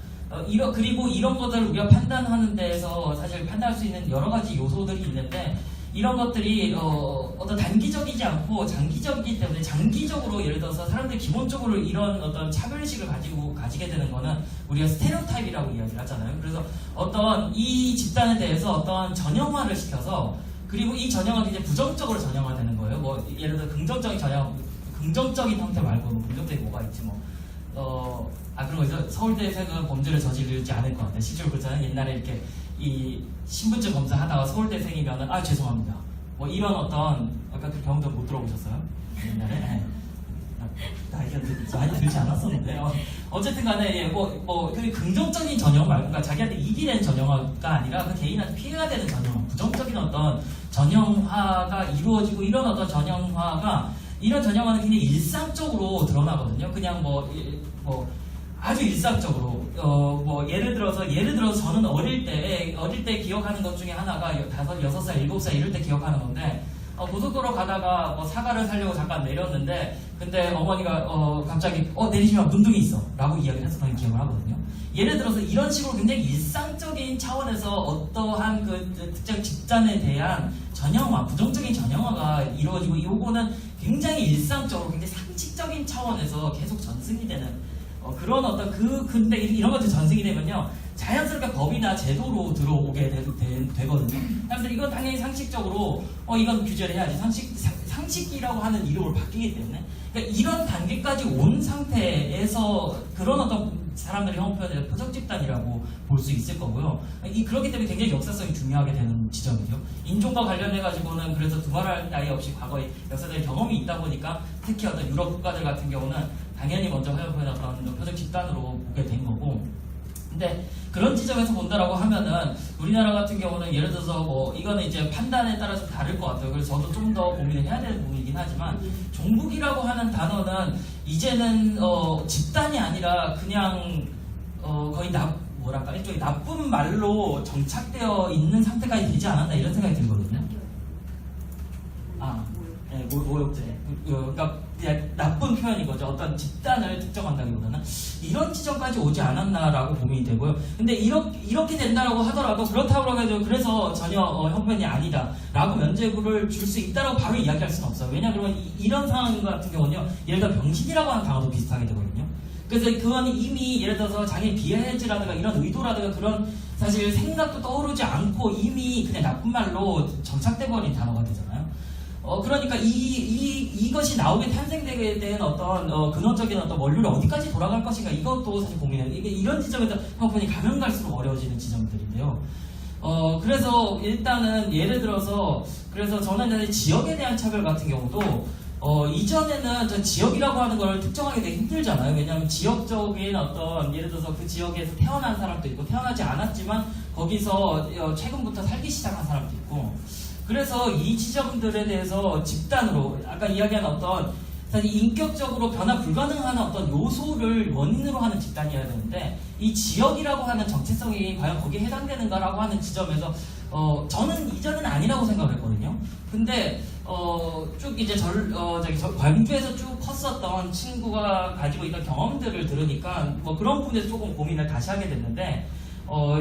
그리고 이런 것들을 우리가 판단하는 데에서 사실 판단할 수 있는 여러 가지 요소들이 있는데, 이런 것들이 어떤 단기적이지 않고 장기적이기 때문에 장기적으로 예를 들어서 사람들이 기본적으로 이런 어떤 차별의식을 가지게 되는 거는 우리가 스테레오타입이라고 이야기를 하잖아요. 그래서 어떤 이 집단에 대해서 어떤 전형화를 시켜서, 그리고 이 전형화가 이제 부정적으로 전형화되는 거예요. 뭐 예를 들어 긍정적인 형태 말고 뭐 긍정적인 뭐가 있지 뭐. 그런 거 있죠. 서울대생은 범죄를 저지르지 않을 것 같아요. 실제로 그렇잖아요. 옛날에 이렇게 이 신분증 검사하다가 서울대생이면은 죄송합니다. 뭐 이런 어떤 아까 그 경험도 못 들어보셨어요? 옛날에 나이가 많이 들지 않았었는데 어쨌든 간에 그 긍정적인 전형 말고, 그러니까 자기한테 이익이 되는 전형화가 아니라 그 개인한테 피해가 되는 전형화, 부정적인 어떤 전형화가 이루어지고, 이런 어떤 이런 전형화는 굉장히 일상적으로 드러나거든요. 그냥 아주 일상적으로 뭐 예를 들어서 저는 어릴 때 기억하는 것 중에 하나가 5, 6살, 7살 이럴 때 기억하는 건데, 고속도로 가다가 사과를 사려고 잠깐 내렸는데, 근데 어머니가 갑자기 내리시면 문둥이 있어 라고 이야기를 했었던 기억을 하거든요. 예를 들어서 이런 식으로 굉장히 일상적인 차원에서 어떠한 그 특정 집단에 대한 전형화, 부정적인 전형화가 이루어지고, 요거는 굉장히 일상적으로 굉장히 상식적인 차원에서 계속 전승이 되는 그런 어떤 근데 이런 것들이 전승이 되면요 자연스럽게 법이나 제도로 들어오게 되거든요. 사람들이 이건 당연히 상식적으로 이건 규제를 해야지, 상식이라고 하는 이름으로 바뀌기 때문에, 그러니까 이런 단계까지 온 상태에서 그런 어떤 사람들이 형편에 표적 집단이라고 볼 수 있을 거고요. 그렇기 때문에 굉장히 역사성이 중요하게 되는 지점이죠. 인종과 관련해 가지고는 그래서 두말할 나위 없이 과거에 역사적인 경험이 있다 보니까, 특히 어떤 유럽 국가들 같은 경우는 당연히 먼저 화염표현 어떤 표적 집단으로 보게 된 거고. 근데 그런 지점에서 본다라고 하면은 우리나라 같은 경우는 예를 들어서 이거는 이제 판단에 따라 좀 다를 것 같아요. 그래서 저도 좀 더 고민을 해야 되는 부분이긴 하지만, 종북이라고 하는 단어는 이제는 집단이 아니라 그냥 거의 일종의 나쁜 말로 정착되어 있는 상태까지 되지 않았나 이런 생각이 들거든요. 모욕죄. 그러니까 나쁜 표현인 거죠. 어떤 집단을 특정한다기보다는 이런 지점까지 오지 않았나라고 고민이 되고요. 근데 이렇게 된다라고 하더라도 그렇다고 해서 그래서 전혀 형편이 아니다라고 면죄부를 줄 수 있다라고 바로 이야기할 수는 없어요. 왜냐하면 이런 상황 같은 경우는요, 예를 들어 병신이라고 하는 단어도 비슷하게 되거든요. 그래서 그건 이미 예를 들어서 자기 비해지라든가 이런 의도라든가 그런 사실 생각도 떠오르지 않고 이미 그냥 나쁜 말로 정착돼 버린 단어가 되잖아요. 그러니까 이것이 나오게 탄생되게 된 어떤 근원적인 어떤 원료를 어디까지 돌아갈 것인가 이것도 사실 고민해요. 이게 이런 지점에서 형편이 가면 갈수록 어려워지는 지점들인데요. 그래서 일단은 예를 들어서 그래서 저는 이제 지역에 대한 차별 같은 경우도 이전에는 저 지역이라고 하는 걸 특정하기 되게 힘들잖아요. 왜냐하면 지역적인 어떤 예를 들어서 그 지역에서 태어난 사람도 있고 태어나지 않았지만 거기서 최근부터 살기 시작한 사람도 있고 그래서 이 지점들에 대해서 집단으로 아까 이야기한 어떤 사실 인격적으로 변화 불가능한 어떤 요소를 원인으로 하는 집단이어야 되는데 이 지역이라고 하는 정체성이 과연 거기에 해당되는가라고 하는 지점에서 저는 이전은 아니라고 생각을 했거든요. 근데 쭉 이제 광주에서 쭉 컸었던 친구가 가지고 있던 경험들을 들으니까 뭐 그런 부분에서 조금 고민을 다시 하게 됐는데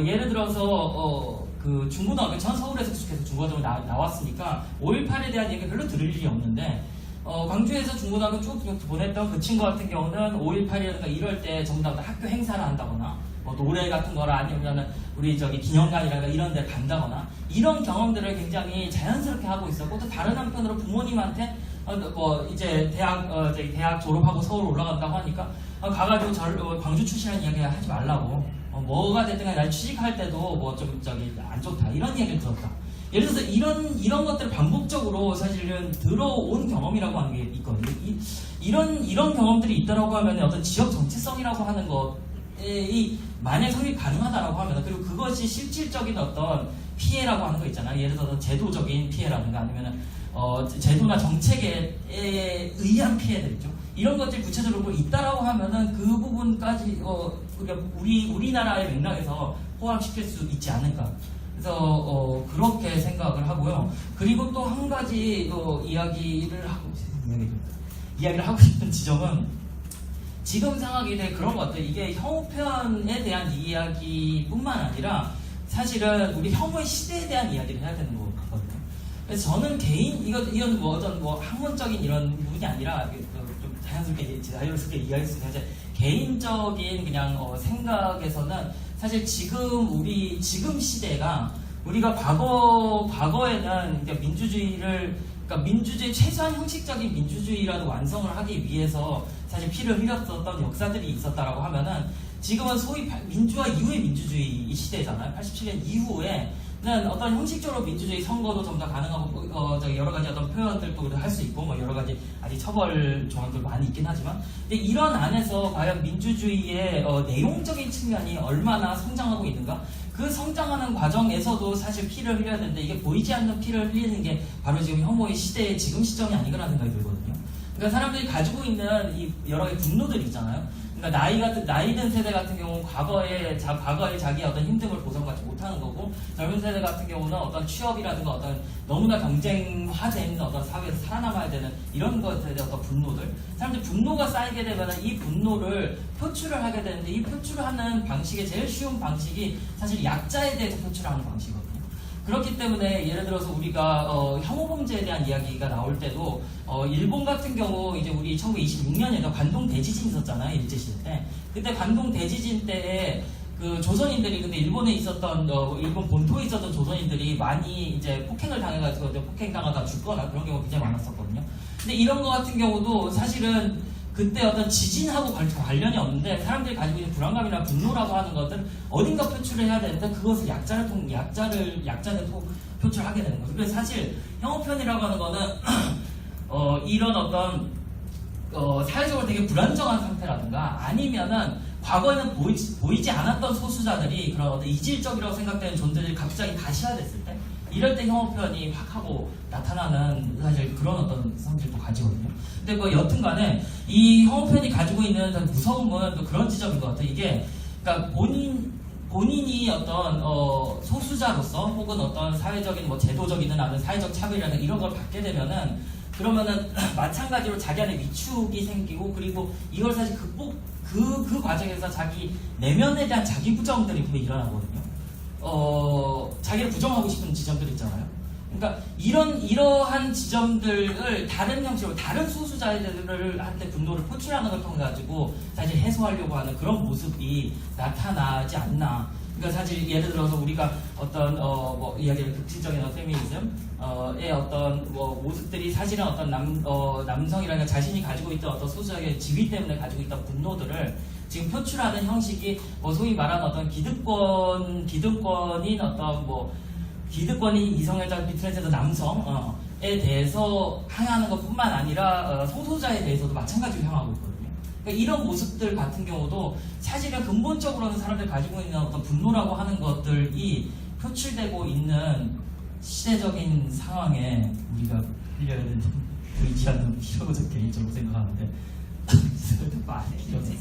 예를 들어서 그 중고등학교 전 서울에서 계속해서 중고등학교 나왔으니까 5.18에 대한 얘기 별로 들을 일이 없는데 광주에서 중고등학교 쭉 보냈던 그 친구 같은 경우는 5.18이라든가 이럴 때 전부 다 학교 행사를 한다거나 뭐 노래 같은 거라 아니면은 우리 기념관이라든가 이런 데 간다거나 이런 경험들을 굉장히 자연스럽게 하고 있었고 또 다른 한편으로 부모님한테 뭐 이제 대학 졸업하고 서울 올라간다고 하니까 가가지고 광주 출신이라는 이야기 하지 말라고 뭐가 됐든 간에 날 취직할 때도 뭐 좀 안 좋다 이런 얘기를 들었다. 예를 들어서 이런 것들을 반복적으로 사실은 들어온 경험이라고 하는 게 있거든요. 이런 경험들이 있다라고 하면 어떤 지역 정체성이라고 하는 것이 만약 성립 가능하다라고 하면 그리고 그것이 실질적인 어떤 피해라고 하는 거 있잖아요. 예를 들어서 제도적인 피해라든가 아니면은 제도나 정책에 의한 피해들 있죠. 이런 것들이 구체적으로 있다라고 하면은 그 부분까지 우리나라의 맥락에서 포함시킬 수 있지 않을까. 그래서 그렇게 생각을 하고요. 그리고 또 한 가지 이야기를 하고 싶은 지점은 지금 상황이 되게 그런 것 같아요. 이게 혐오편에 대한 이야기뿐만 아니라 사실은 우리 혐오의 시대에 대한 이야기를 해야 되는 것 같거든요. 그래서 저는 이건 뭐 어떤 학문적인 이런 부분이 아니라 좀 자연스럽게 이야기할 수 있는데 개인적인 그냥 생각에서는 사실 지금 시대가 우리가 과거에는 이제 민주주의 최소한 형식적인 민주주의라도 완성을 하기 위해서 사실 피를 흘렸었던 역사들이 있었다라고 하면은 지금은 소위 민주화 이후의 민주주의 시대잖아요. 87년 이후에는 어떤 형식적으로 민주주의 선거도 좀 더 가능하고 여러 가지 어떤 표현들도 할 수 있고 뭐 여러 가지 아직 처벌 조항들 많이 있긴 하지만 근데 이런 안에서 과연 민주주의의 내용적인 측면이 얼마나 성장하고 있는가? 그 성장하는 과정에서도 사실 피를 흘려야 되는데 이게 보이지 않는 피를 흘리는 게 바로 지금 혐오의 시대의 지금 시점이 아닌가라는 생각이 들거든요. 그러니까 사람들이 가지고 있는 이 여러 가지 분노들이 있잖아요. 그러니까 나이 든 세대 같은 경우는 과거에 자기의 어떤 힘듦을 보상받지 못하는 거고 젊은 세대 같은 경우는 어떤 취업이라든가 어떤 너무나 경쟁화된 어떤 사회에서 살아남아야 되는 이런 것에 대한 어떤 분노들 사람들이 분노가 쌓이게 되면 이 분노를 표출을 하게 되는데 이 표출을 하는 방식의 제일 쉬운 방식이 사실 약자에 대해서 표출하는 방식이거든요. 그렇기 때문에 예를 들어서 우리가 혐오범죄에 대한 이야기가 나올 때도 일본 같은 경우 이제 우리 1926년에 관동 대지진 있었잖아요. 일제시대 때. 그때 관동 대지진 때에 그 조선인들이 근데 일본에 있었던 일본 본토에 있었던 조선인들이 많이 이제 폭행을 당해가지고 폭행당하다 죽거나 그런 경우가 굉장히 많았었거든요. 근데 이런 거 같은 경우도 사실은 그때 어떤 지진하고 관련이 없는데 사람들이 가지고 있는 불안감이나 분노라고 하는 것들 어딘가 표출을 해야 되는데 그것을 약자를 표출하게 되는 거죠. 그래서 사실 혐오편이라고 하는 거는 이런 어떤 사회적으로 되게 불안정한 상태라든가 아니면은 과거에는 보이지 않았던 소수자들이 그런 어떤 이질적이라고 생각되는 존재들이 갑자기 가시화됐을 때 이럴 때 혐오편이 확 하고 나타나는 사실 그런 어떤 성질도 가지거든요. 근데 뭐 여튼간에 이 혐오편이 가지고 있는 무서움은 또 그런 지점인 것 같아요. 이게 그러니까 본인이 어떤 소수자로서 혹은 어떤 사회적인 뭐 제도적이든 아니면 사회적 차별이라든 이런 걸 받게 되면은 그러면은 마찬가지로 자기 안에 위축이 생기고 그리고 이걸 사실 그 과정에서 자기 내면에 대한 자기 부정들이 분명히 일어나거든요. 자기를 부정하고 싶은 지점들 있잖아요. 그러니까 이러한 지점들을 다른 형식으로 다른 소수자들한테 분노를 표출하는 걸 통해 가지고 사실 해소하려고 하는 그런 모습이 나타나지 않나. 그러니까 사실 예를 들어서 우리가 어떤 뭐 이야기를 극단적인 페미니즘의 어떤 뭐 모습들이 사실은 어떤 남성이라는 자신이 가지고 있던 어떤 소수자의 지위 때문에 가지고 있던 분노들을 지금 표출하는 형식이 뭐 소위 말하는 어떤 기득권인 어떤 뭐 기득권인 이성애자 비트랜스에서 남성에 대해서 향하는 것뿐만 아니라 소수자에 대해서도 마찬가지로 향하고 있거든요. 그러니까 이런 모습들 같은 경우도 사실은 근본적으로는 사람들이 가지고 있는 어떤 분노라고 하는 것들이 표출되고 있는 시대적인 상황에 우리가 흘려야 되는 의지하는 필요적 개인적으로 생각하는데 많이 필요해서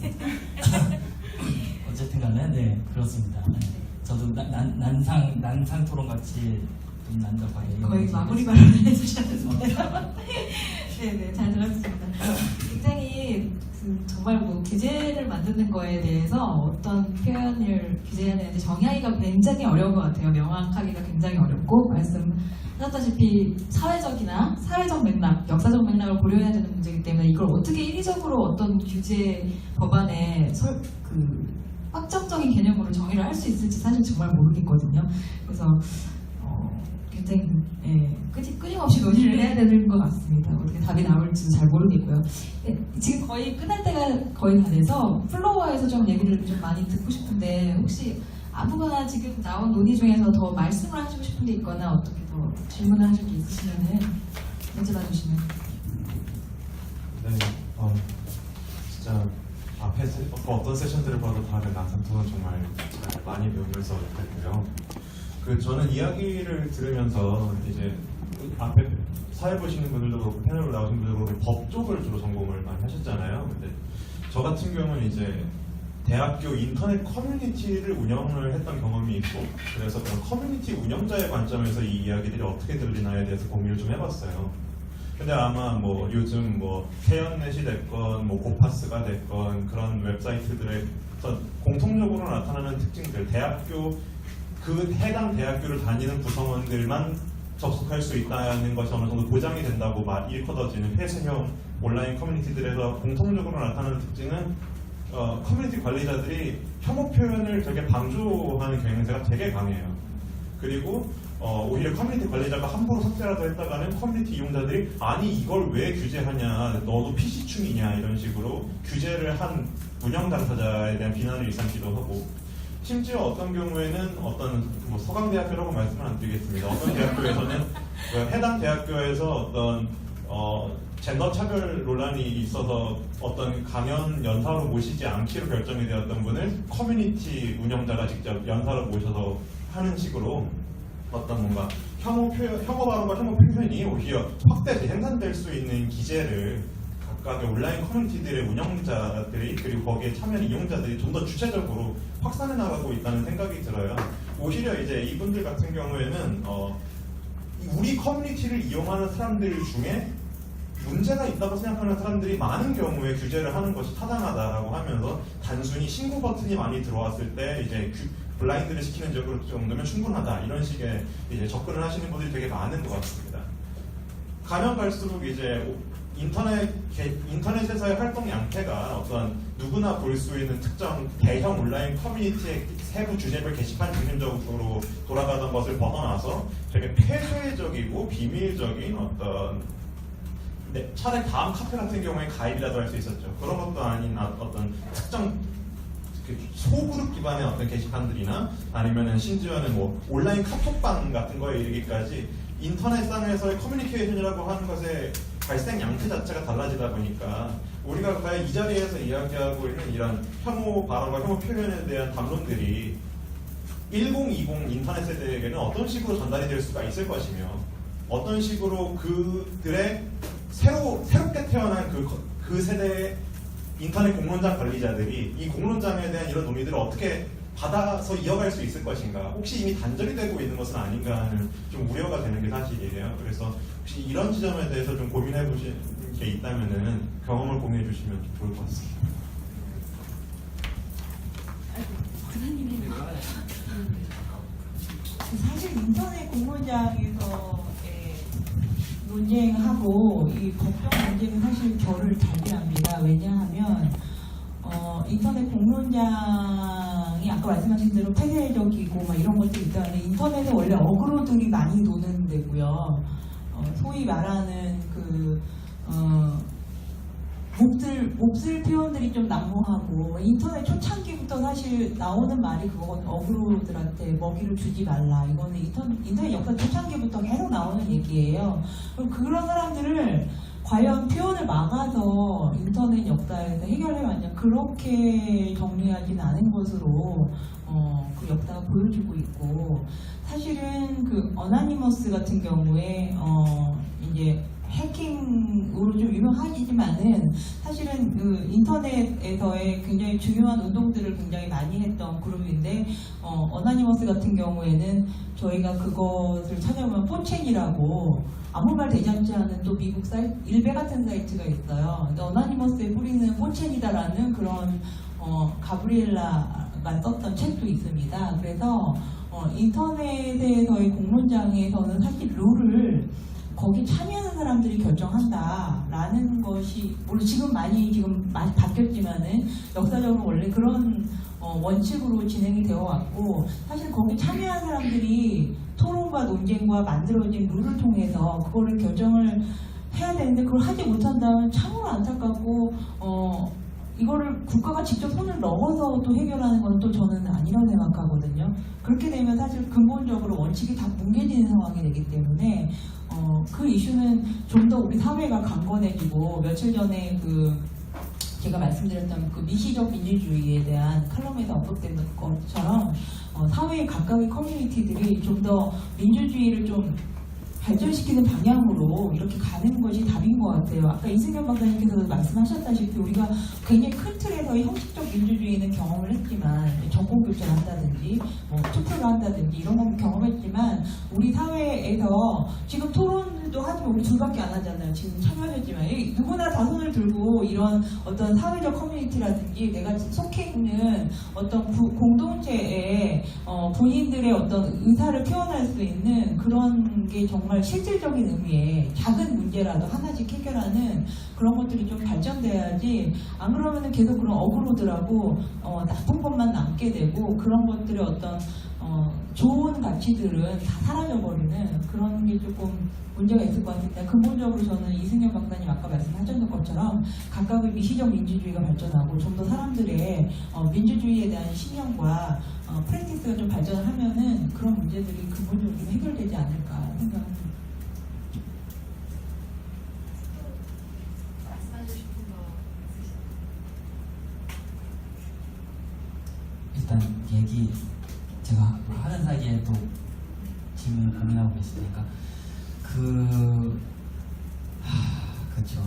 어쨌든 간에 네 그렇습니다. 네. 저도 난상 토론 같이 좀 난잡하게 거의 마무리 발언을 해주셨는데요. 네네, 잘 들었습니다. 굉장히 정말 뭐 규제를 만드는 거에 대해서 어떤 표현을 규제해야 되는지 정의하기가 굉장히 어려운 것 같아요. 명확하기가 굉장히 어렵고 말씀하셨다시피 사회적 맥락, 역사적 맥락을 고려해야 되는 문제이기 때문에 이걸 어떻게 인위적으로 어떤 규제 법안에 확정적인 개념으로 정의를 할 수 있을지 사실 정말 모르겠거든요. 그래서 굉장히 끊임없이 논의를 해야 되는 것 같습니다. 어떻게 답이 나올지도 잘 모르겠고요. 지금 거의 끝날 때가 거의 다 돼서 플로어에서 좀 얘기를 좀 많이 듣고 싶은데 혹시 아무거나 지금 나온 논의 중에서 더 말씀을 하시고 싶은 게 있거나 어떻게 더 질문을 하실 게 있으시면은 여쭤봐 주시면. 네, 진짜 앞에 어떤 세션들을 봐도 다른 남성토론 정말 잘 많이 배우면서 했고요. 저는 이야기를 들으면서 이제 앞에 사회 보시는 분들도 그렇고 패널로 나오신 분들도 그렇고 법 쪽을 주로 전공을 많이 하셨잖아요. 근데 저 같은 경우는 이제 대학교 인터넷 커뮤니티를 운영을 했던 경험이 있고 그래서 그런 커뮤니티 운영자의 관점에서 이 이야기들이 어떻게 들리나에 대해서 고민을 좀 해봤어요. 근데 아마 뭐 요즘 뭐 태연넷이 됐건 뭐 고파스가 됐건 그런 웹사이트들의 공통적으로 나타나는 특징들, 그 해당 대학교를 다니는 구성원들만 접속할 수 있다는 것이 어느 정도 보장이 된다고 일컬어지는 폐쇄형 온라인 커뮤니티들에서 공통적으로 나타나는 특징은 커뮤니티 관리자들이 혐오 표현을 되게 방조하는 경향性되게 강해요. 그리고 오히려 커뮤니티 관리자가 함부로 삭제라도 했다가는 커뮤니티 이용자들이 아니 이걸 왜 규제하냐, 너도 PC충이냐 이런 식으로 규제를 한 운영 당사자에 대한 비난을 일삼기도 하고, 심지어 어떤 경우에는 어떤 뭐 서강대학교라고 말씀을 안 드리겠습니다. 어떤 대학교에서는 해당 대학교에서 어떤 젠더 차별 논란이 있어서 어떤 강연 연사로 모시지 않기로 결정이 되었던 분을 커뮤니티 운영자가 직접 연사로 모셔서 하는 식으로 어떤 뭔가 혐오 발언과 혐오 표현이 오히려 확대 재생산될 수 있는 기제를 각각의 온라인 커뮤니티들의 운영자들이 그리고 거기에 참여하는 이용자들이 좀 더 주체적으로 확산해 나가고 있다는 생각이 들어요. 오히려 이제 이분들 같은 경우에는 우리 커뮤니티를 이용하는 사람들 중에 문제가 있다고 생각하는 사람들이 많은 경우에 규제를 하는 것이 타당하다라고 하면서 단순히 신고 버튼이 많이 들어왔을 때 이제 블라인드를 시키는 정도면 충분하다 이런 식의 이제 접근을 하시는 분들이 되게 많은 것 같습니다. 가면 갈수록 이제 인터넷에서의 활동 양태가 어떤 누구나 볼 수 있는 특정 대형 온라인 커뮤니티의 세부 주제별 게시판 중심적으로 돌아가던 것을 벗어나서 되게 폐쇄적이고 비밀적인 어떤 차라리 다음 카페 같은 경우에 가입이라도 할 수 있었죠. 그런 것도 아닌 어떤 특정 소그룹 기반의 어떤 게시판들이나 아니면은 심지어는 뭐 온라인 카톡방 같은 거에 이르기까지 인터넷상에서의 커뮤니케이션이라고 하는 것의 발생 양태 자체가 달라지다 보니까 우리가 과연 이 자리에서 이야기하고 있는 이런 혐오 발언과 혐오 표현에 대한 담론들이 1020 인터넷 세대에게는 어떤 식으로 전달이 될 수가 있을 것이며 어떤 식으로 그들의 새롭게 태어난 그 세대의 인터넷 공론장 관리자들이 이 공론장에 대한 이런 논의들을 어떻게 받아서 이어갈 수 있을 것인가, 혹시 이미 단절이 되고 있는 것은 아닌가 하는 좀 우려가 되는 게 사실이에요. 그래서 혹시 이런 지점에 대해서 좀 고민해 보신 게 있다면은 경험을 공유해 주시면 좀 좋을 것 같습니다. 사실 인터넷 공론장에서의 논쟁하고 이 법정 논쟁은 사실 결을 달리합니다. 왜냐하면 인터넷 공론장이 아까 말씀하신 대로 폐쇄적이고 막 이런 것들이 있다는데, 인터넷은 원래 어그로들이 많이 노는 데고요. 소위 말하는 몹쓸 표현들이 좀 난무하고, 인터넷 초창기부터 사실 나오는 말이 그거거든요. 어그로들한테 먹이를 주지 말라. 이거는 인터넷 역사 초창기부터 계속 나오는 얘기예요. 그럼 그런 사람들을 과연 표현을 막아서 인터넷 역사에서 해결해왔냐, 그렇게 정리하지는 않은 것으로 그 역사가 보여주고 있고, 사실은 그 어나니머스 같은 경우에 이제 해킹으로 좀 유명하지만은 사실은 그 인터넷에서의 굉장히 중요한 운동들을 굉장히 많이 했던 그룹인데, 어나니머스 같은 경우에는 저희가 그것을 찾아보면 4chan이라고 아무 말 대잔치 않은 또 미국 사이트, 일베 같은 사이트가 있어요. 근데 어나니머스의 뿌리는 4chan이다라는 그런 가브리엘라가 썼던 책도 있습니다. 그래서 인터넷에서의 공론장에서는 사실 룰을 거기 참여하는 사람들이 결정한다라는 것이, 물론 지금 많이 바뀌었지만은 역사적으로 원래 그런 원칙으로 진행이 되어 왔고, 사실 거기 참여한 사람들이 토론과 논쟁과 만들어진 룰을 통해서 그거를 결정을 해야 되는데, 그걸 하지 못한다면 참으로 안타깝고, 이거를 국가가 직접 손을 넣어서 또 해결하는 건 또 저는 아니라고 생각하거든요. 그렇게 되면 사실 근본적으로 원칙이 다 뭉개지는 상황이 되기 때문에 그 이슈는 좀 더 우리 사회가 강건해지고, 며칠 전에 제가 말씀드렸던 그 미시적 민주주의에 대한 칼럼에서 언급된 것처럼 사회의 각각의 커뮤니티들이 좀 더 민주주의를 좀 발전시키는 방향으로 이렇게 가는 것이 답인 것 같아요. 아까 이승현 박사님께서도 말씀하셨다시피 우리가 굉장히 큰 틀에서의 형식적 민주주의는 경험을 했지만, 정권 교체를 한다든지 투표를 한다든지 이런 건 경험했지만, 우리 사회에서 지금 토론도 하지만 우리 둘밖에 안 하잖아요. 지금 참여하셨지만 누구나 다 손을 들고 이런 어떤 사회적 커뮤니티라든지 내가 속해 있는 어떤 공동체에 본인들의 어떤 의사를 표현할 수 있는 그런 게 정말 실질적인 의미의 작은 문제라도 하나씩 해결하는 그런 것들이 좀 발전돼야지, 안 그러면은 계속 그런 어그로들하고 나쁜 것만 남게 되고, 그런 것들의 어떤 좋은 가치들은 다 사라져버리는 그런 게 조금 문제가 있을 것 같습니다. 근본적으로 저는 이승현 박사님 아까 말씀하셨던 것처럼 각각의 미시적 민주주의가 발전하고 좀 더 사람들의 민주주의에 대한 신념과 프랙티스가 좀 발전을 하면은 그런 문제들이 근본적으로 좀 해결되지 않을까 생각합니다. 일단 얘기 제가 하는 사이에 또 질문을 고민하고 계시니까 그렇죠.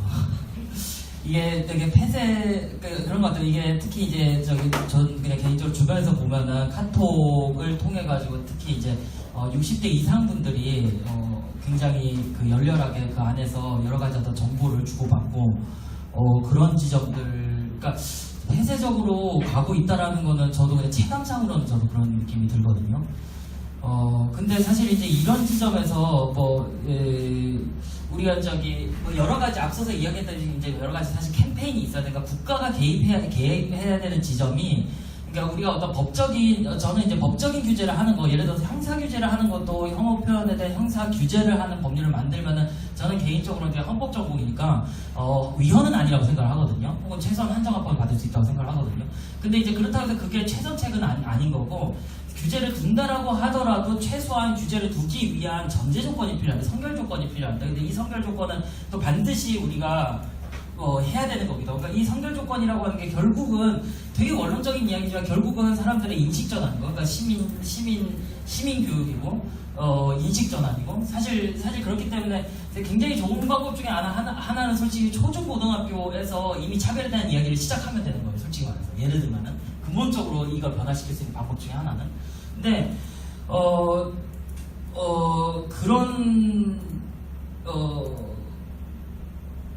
이게 되게 폐쇄 그런 것들, 이게 특히 이제 전 그냥 개인적으로 주변에서 보면은 카톡을 통해 가지고 특히 이제 60대 이상 분들이 굉장히 열렬하게 그 안에서 여러 가지 어떤 정보를 주고받고 그런 지점들, 그러니까 폐쇄적으로 가고 있다라는 거는 저도 그냥 체감상으로는 저도 그런 느낌이 들거든요. 근데 사실 이제 이런 지점에서 우리가 여러 가지 앞서서 이야기했던 이제 여러 가지 사실 캠페인이 있어야 되니까 국가가 개입해야 되는 지점이, 그러니까 우리가 어떤 저는 이제 법적인 규제를 하는 거, 예를 들어서 형사 규제를 하는 것도 혐오 표현에 대한 형사 규제를 하는 법률을 만들면은 저는 개인적으로 이제 헌법 전공이니까 위헌은 아니라고 생각을 하거든요. 혹은 최소한 한정합법을 받을 수 있다고 생각을 하거든요. 근데 이제 그렇다고 해서 그게 최선책은 아닌 거고, 규제를 둔다라고 하더라도 최소한 규제를 두기 위한 전제 조건이 필요한데, 선결 조건이 필요한데, 근데 이 선결 조건은 또 반드시 우리가 해야 되는 겁니다. 그러니까 이 선결 조건이라고 하는 게 결국은 되게 원론적인 이야기지만 결국은 사람들의 인식 전환인 거, 그러니까 시민 교육이고 인식 전환이고, 사실 그렇기 때문에 굉장히 좋은 방법 중에 하나는 솔직히 초중고등학교에서 이미 차별에 대한 이야기를 시작하면 되는 거예요. 솔직히 말해서 예를 들면은 근본적으로 이걸 변화시킬 수 있는 방법 중에 하나는. 근데 그런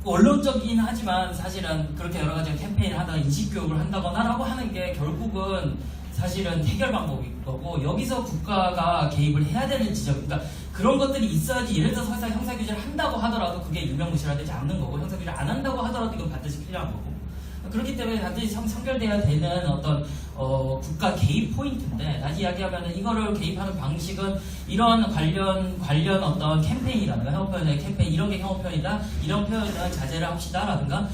원론적이긴 하지만 사실은 그렇게 여러 가지 캠페인을 하다가 인식 교육을 한다거나라고 하는 게 결국은 사실은 해결 방법인 거고, 여기서 국가가 개입을 해야 되는 지점, 그러니까 그런 것들이 있어야지. 예를 들어서 형사 규제를 한다고 하더라도 그게 유명무실화되지 않는 거고, 형사 규제를 안 한다고 하더라도 이건 반드시 필요한 거고. 그렇기 때문에 반드시 선결돼야 되는 어떤 국가 개입 포인트인데, 다시 이야기하면 이거를 개입하는 방식은 이런 관련 어떤 캠페인이라든가 혐오표현의 캠페인, 이런 게 혐오표현이다, 이런 표현은 자제를 합시다라든가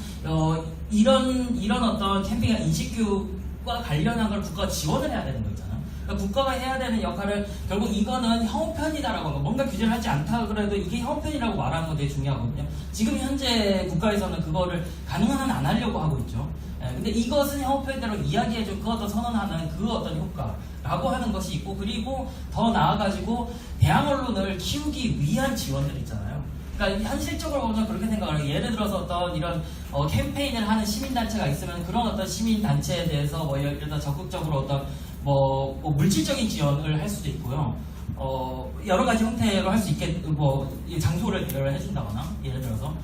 이런 어떤 캠페인 인식교육과 관련한 걸 국가가 지원을 해야 되는 거 있잖아. 그러니까 국가가 해야 되는 역할을, 결국 이거는 혐오편이다라고 하고 뭔가 규제를 하지 않다 그래도 이게 혐오편이라고 말하는 거 되게 중요하거든요. 지금 현재 국가에서는 그거를 가능한 한 안 하려고 하고 있죠. 근데 이것은 혐오편대로 이야기해줘, 그 어떤 선언하는 그 어떤 효과라고 하는 것이 있고, 그리고 더 나아가지고 대항 언론을 키우기 위한 지원들 있잖아요. 그러니까 현실적으로 보면 그렇게 생각을 해요. 예를 들어서 어떤 이런 캠페인을 하는 시민단체가 있으면 그런 어떤 시민단체에 대해서 예를 들어 적극적으로 어떤 물질적인 지원을 할 수도 있고요. 여러 가지 형태로 할 수 있게, 장소를 대여를 해준다거나, 예를 들어서.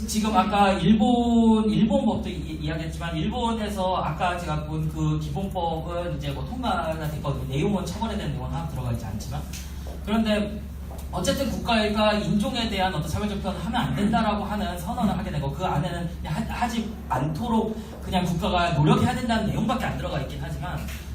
지금 아까 일본 법도 이야기했지만, 일본에서 아까 제가 본 그 기본법은 이제 통과가 됐거든요. 내용은 처벌에 대한 내용은 하나 들어가 있지 않지만. 그런데 어쨌든 국가가 인종에 대한 어떤 차별적 표현을 하면 안 된다라고 하는 선언을 하게 되고, 그 안에는 하지 않도록 그냥 국가가 노력해야 된다는 내용밖에 안 들어가 있긴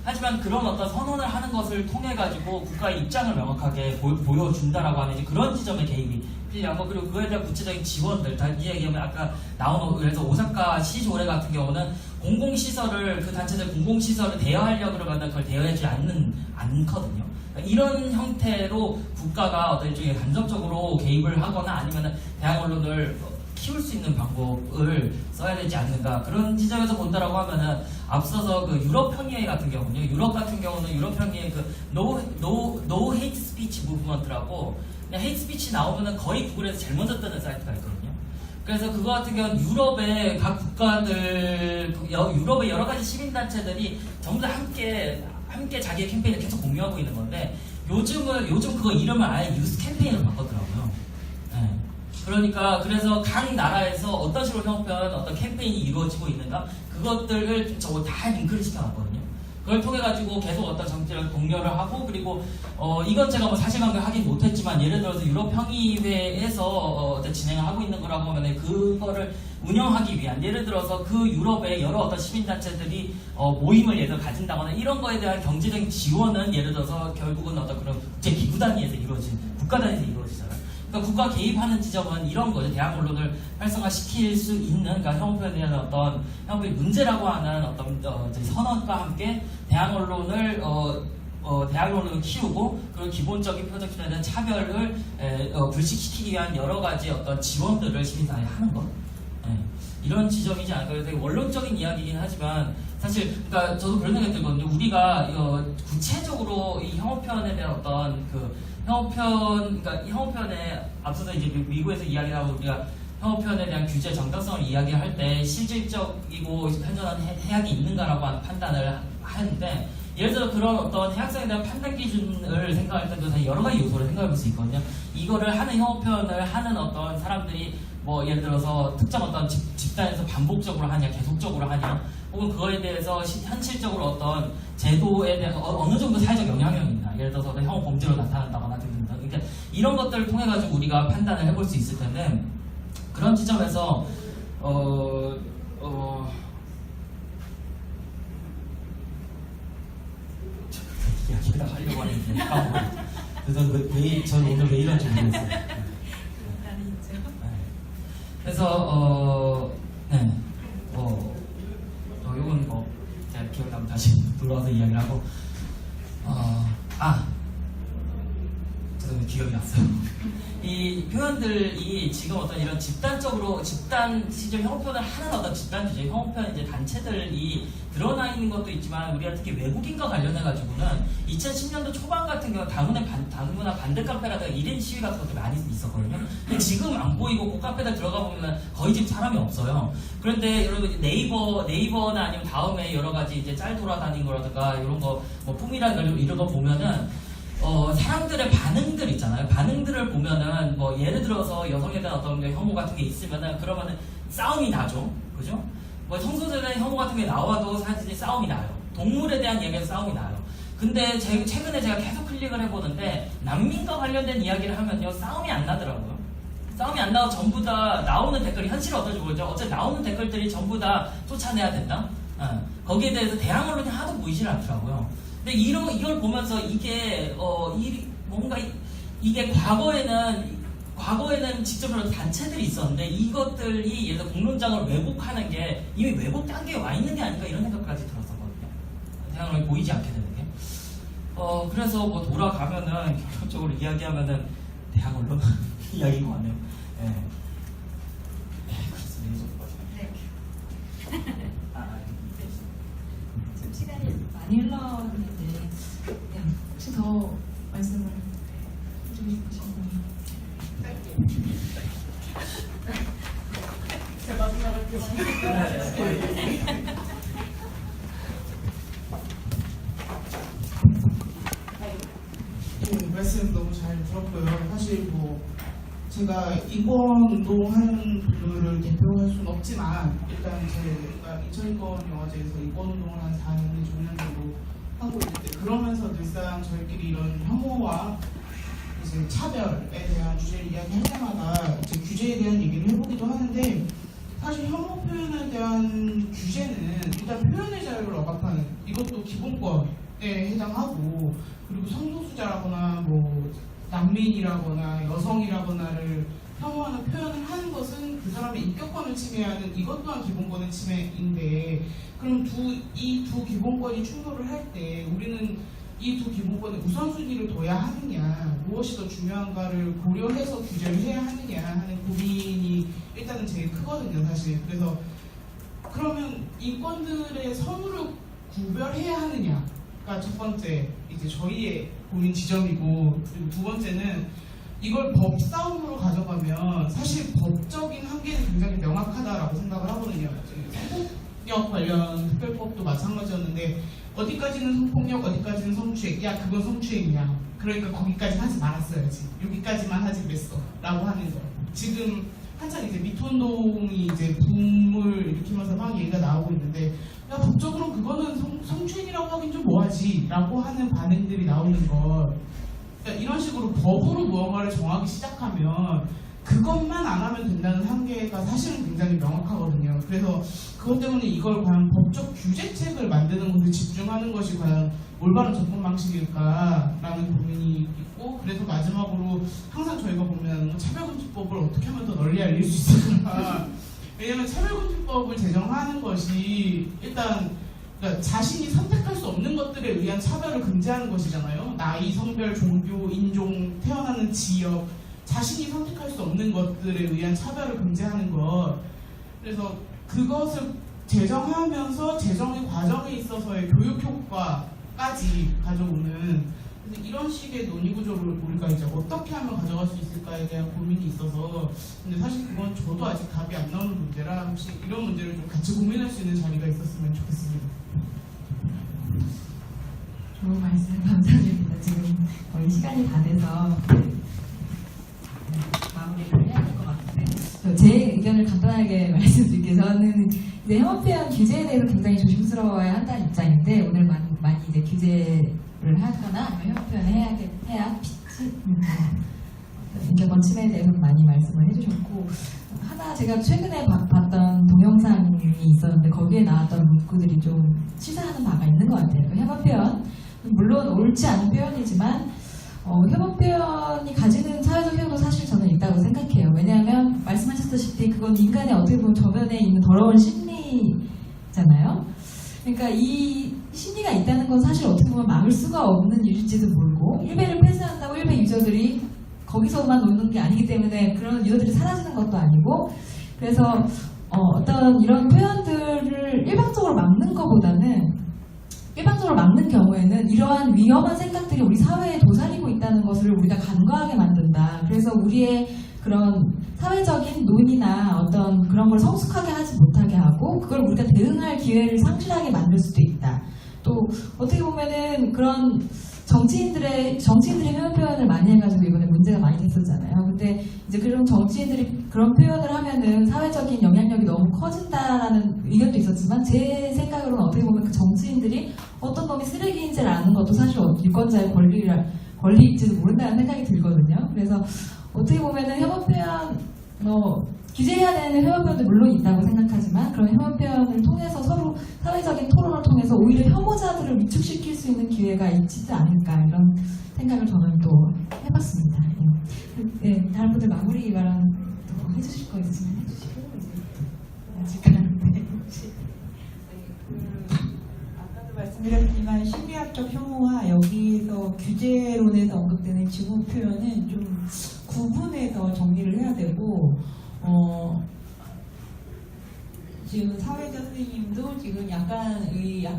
하지만 그런 어떤 선언을 하는 것을 통해 가지고 국가의 입장을 명확하게 보여준다라고 하는 이제 그런 지점의 개입이 필요하고, 그리고 그에 대한 구체적인 지원들, 이 얘기하면 아까 나온, 그래서 오사카 시조례 같은 경우는 공공시설을, 그 단체들 공공시설을 대여하려고 그러면 그걸 대여하지 않거든요. 그러니까 이런 형태로 국가가 어떤 일종의 간접적으로 개입을 하거나 아니면 대항 언론을 키울 수 있는 방법을 써야 되지 않는가, 그런 지점에서 본다라고 하면은, 앞서서 그 유럽 평의회 같은 경우는요, 유럽 평의회 그 no hate speech movement라고, 그냥 hate speech 나오면은 거의 구글에서 제일 먼저 뜨는 사이트가 있거든요. 그래서 그거 같은 경우는 유럽의 각 국가들, 유럽의 여러 가지 시민단체들이 전부 다 함께 자기의 캠페인을 계속 공유하고 있는 건데, 요즘 그거 이름을 아예 뉴스 캠페인으로 바꿨더라고요. 네. 그러니까 그래서 각 나라에서 어떤 식으로 혐오표현, 어떤 캠페인이 이루어지고 있는가, 그것들을 저거 다 링크를 시켜놨거든요. 그걸 통해 가지고 계속 어떤 정치를 독려를 하고, 그리고 이건 제가 사실관계 하긴 못했지만, 예를 들어서 유럽 평의회에서 진행을 하고 있는 거라고 하면 그거를 운영하기 위한, 예를 들어서 그 유럽의 여러 어떤 시민단체들이 모임을 예를 들어 가진다거나 이런 거에 대한 경제적인 지원은 예를 들어서 결국은 어떤 그런 국제기구 단위에서 이루어진, 국가 단위에서 이루어지잖아요. 그러니까 국가 개입하는 지점은 이런 거죠. 대항 언론을 활성화시킬 수 있는, 그러니까 혐오표현에 대한 어떤 혐오의 문제라고 하는 어떤 선언과 함께 대항 언론을 키우고, 그리고 기본적인 표적에 대한 차별을 불식시키기 위한 여러 가지 어떤 지원들을 시민사회에 하는 것. 이런 지점이지 않을까. 되게 원론적인 이야기이긴 하지만, 사실, 그러니까 저도 그런 생각이 들거든요. 우리가 구체적으로 이 혐오표현에 대한 어떤 그러니까 이 혐오표현에 앞서서 이제 미국에서 이야기하고, 우리가 혐오표현에 대한 규제 정당성을 이야기할 때 실질적이고 현저한 해악이 있는가라고 하는 판단을 하는데, 예를 들어 그런 어떤 해악성에 대한 판단 기준을 생각할 때도 여러 가지 요소를 생각해 볼 수 있거든요. 이거를 하는 혐오표현을 하는 어떤 사람들이 예를 들어서 특정 어떤 집단에서 반복적으로 하냐, 계속적으로 하냐, 혹은 그거에 대해서 현실적으로 어떤 제도에 대한 어느 정도 사회적 영향력이 있나, 예를 들어서 어떤 혐오 범죄로 나타난다거나 등등. 그러니까 이런 것들을 통해 가지고 우리가 판단을 해볼 수 있을 텐데, 그런 지점에서 이야기를 하려고 하는데 까먹었어요. 그래서 저는 오늘 왜 이런지 모르겠어요. 그래서 요건 제가 기억나면 다시 돌아와서 이야기를 하고, 저도 기억이 났어요. 이 표현들이 지금 어떤 이런 집단적으로 집단 시절 혐오 표현을 하는 어떤 집단 주제 혐오 표현 이제 단체들이 드러나 있는 것도 있지만 우리가 특히 외국인과 관련해 가지고는 2010년도 초반 같은 경우 다문화 반대 카페라든가 1인 시위 같은 것도 많이 있었거든요. 근데 지금 안 보이고 그 카페들 들어가 보면 거의 지금 사람이 없어요. 그런데 여러분 네이버나 아니면 다음에 여러 가지 이제 짤 돌아다니는 거라든가 이런 거 뭐 뿜이라든가 이런 거 보면은 사람들의 반응들 있잖아요. 반응들을 보면은 뭐 예를 들어서 여성에 대한 어떤 혐오 같은 게 있으면은 그러면은 싸움이 나죠. 그죠? 뭐 성소수에 대한 혐오 같은 게 나와도 사실 싸움이 나요. 동물에 대한 얘기에서 싸움이 나요. 근데 최근에 제가 계속 클릭을 해보는데 난민과 관련된 이야기를 하면요 싸움이 안 나더라고요. 싸움이 안 나고 전부 다 나오는 댓글이 현실은 어떨지 모르죠. 어차피 나오는 댓글들이 전부 다 쫓아내야 된다. 거기에 대해서 대항 언론이 하도 보이질 않더라고요. 근데 이걸 보면서 이게 뭔가 이게 과거에는 직접적으로 단체들이 있었는데 이것들이 예를 들어 공론장을 왜곡하는 게 이미 왜곡 단계에 와 있는 게 아닐까 이런 생각까지 들었었거든요. 대항 언론이 보이지 않게 되는 게. 그래서 뭐 돌아가면은 결론적으로 이야기하면은 대항 언론 이야기가 많네요. 예. 그렇습니다. 지금 시간이 많이 흘렀는데 혹시 더 말씀을 해주고 싶으신 분? 네, 말씀 너무 잘 들었고요. 사실 뭐 제가 인권 운동하는 분들을 대표할 수는 없지만 일단 제가 2002권 영화제에서 인권 운동을 한 4년, 5년 정도 하고 있는데 그러면서 늘상 저희끼리 이런 혐오와 이제 차별에 대한 주제를 이야기할 때마다 이제 규제에 대한 얘기를 해보기도 하는데 사실 혐오 표현에 대한 규제는 일단 표현의 자유를 억압하는 이것도 기본권에 해당하고 그리고 성소수자라거나 뭐 난민이라거나 여성이라거나를 혐오하는 표현을 하는 것은 그 사람의 인격권을 침해하는 이것 또한 기본권의 침해인데 그럼 이 두 기본권이 충돌을 할 때 우리는 이 두 기본권에 우선순위를 둬야 하느냐 무엇이 더 중요한가를 고려해서 규제를 해야 하느냐 하는 고민이 일단은 제일 크거든요 사실. 그래서 그러면 인권들의 선우를 구별해야 하느냐가 첫 번째 이제 저희의 고민 지점이고 그리고 두 번째는 이걸 법 싸움으로 가져가면 사실 법적인 한계는 굉장히 명확하다라고 생각을 하거든요. 성폭력 관련 특별법도 마찬가지였는데 어디까지는 성폭력, 어디까지는 성추행, 야 그건 성추행이야. 그러니까 거기까지 하지 말았어야지. 여기까지만 하지 그랬어. 라고 하는 거. 지금 한창 이제 미투 운동이 이제 붐을 일으키면서 막 얘기가 나오고 있는데 야 법적으로 그거는 성추행이라고 하긴 좀 뭐하지 라고 하는 반응들이 나오는 것. 그러니까 이런 식으로 법으로 무언가를 정하기 시작하면 그것만 안 하면 된다는 한계가 사실은 굉장히 명확하거든요. 그래서 그것 때문에 이걸 과연 법적 규제책을 만드는 것에 집중하는 것이 과연 올바른 접근 방식일까라는 고민이 있고 그래서 마지막으로 항상 저희가 보면 차별금지법을 어떻게 하면 더 널리 알릴 수 있을까. 왜냐하면 차별금지법을 제정하는 것이 일단 그러니까 자신이 선택할 수 없는 것들에 의한 차별을 금지하는 것이잖아요. 나이, 성별, 종교, 인종, 태어나는 지역 자신이 선택할 수 없는 것들에 의한 차별을 금지하는 것. 그래서 그것을 제정하면서 제정의 과정에 있어서의 교육 효과까지 가져오는 이런 식의 논의 구조를 우리가 이제 어떻게 하면 가져갈 수 있을까에 대한 고민이 있어서 근데 사실 그건 저도 아직 답이 안 나오는 문제라 혹시 이런 문제를 좀 같이 고민할 수 있는 자리가 있었으면 좋겠습니다. 좋은 말씀 감사드립니다. 지금 거의 시간이 다 돼서 마무리를 해야 될 것 같은데 제 의견을 간단하게 말씀드릴게요. 저는 이제 혐오 표현 규제에 대해서 굉장히 조심스러워야 한다는 입장인데 오늘 많이 이제 규제를 하거나 아니면 혐오 표현을 해야 인격권 침해에 대해서 많이 말씀을 해주셨고 하나 제가 최근에 봤던 동영상이 있었는데 거기에 나왔던 문구들이 좀 시사하는 바가 있는 것 같아요. 혐오 표현 물론 옳지 않은 표현이지만 혐오 표현이 가지는 사회적 효용도 사실 저는 있다고 생각해요. 왜냐하면 말씀하셨다시피 그건 인간의 어떻게 보면 저변에 있는 더러운 심리잖아요. 그러니까 이 심리가 있다는 건 사실 어떻게 보면 막을 수가 없는 일일지도 모르고 1배를 폐쇄한다고 1배 유저들이 거기서만 노는 게 아니기 때문에 그런 유도들이 사라지는 것도 아니고 그래서 어떤 이런 표현들을 일방적으로 막는 것보다는 일방적으로 막는 경우에는 이러한 위험한 생각들이 우리 사회에 도사리고 있다는 것을 우리가 간과하게 만든다. 그래서 우리의 그런 사회적인 논의나 어떤 그런 걸 성숙하게 하지 못하게 하고 그걸 우리가 대응할 기회를 상실하게 만들 수도 있다. 또 어떻게 보면은 그런 정치인들의 회원 표현을 많이 해가지고 이번에 문제가 많이 됐었잖아요. 근데 이제 그런 정치인들이 그런 표현을 하면은 사회적인 영향력이 너무 커진다라는 의견도 있었지만 제 생각으로는 어떻게 보면 그 정치인들이 어떤 놈이 쓰레기인지를 아는 것도 사실 유권자의 권리일지도 모른다는 생각이 들거든요. 그래서 어떻게 보면은 혐오 표현 규제해야 되는 혐오 표현도 물론 있다고 생각하지만 그런 혐오 표현을 통해서 서로 사회적인 토론을 통해서 오히려 혐오자들을 위축시킬 수 있는 기회가 있지도 않을까 이런 생각을 저는 또 해봤습니다. 네, 다른 분들 마무리 발언 또 해주실 거 있으면 해주시고 이제 마칠까요? 아까도 말씀드렸지만 심리학적 혐오와 여기에서 규제론에서 언급되는 증오 표현은 좀 구분해서 정리를 해야 되고 지금 사회자 선생님도 지금 약간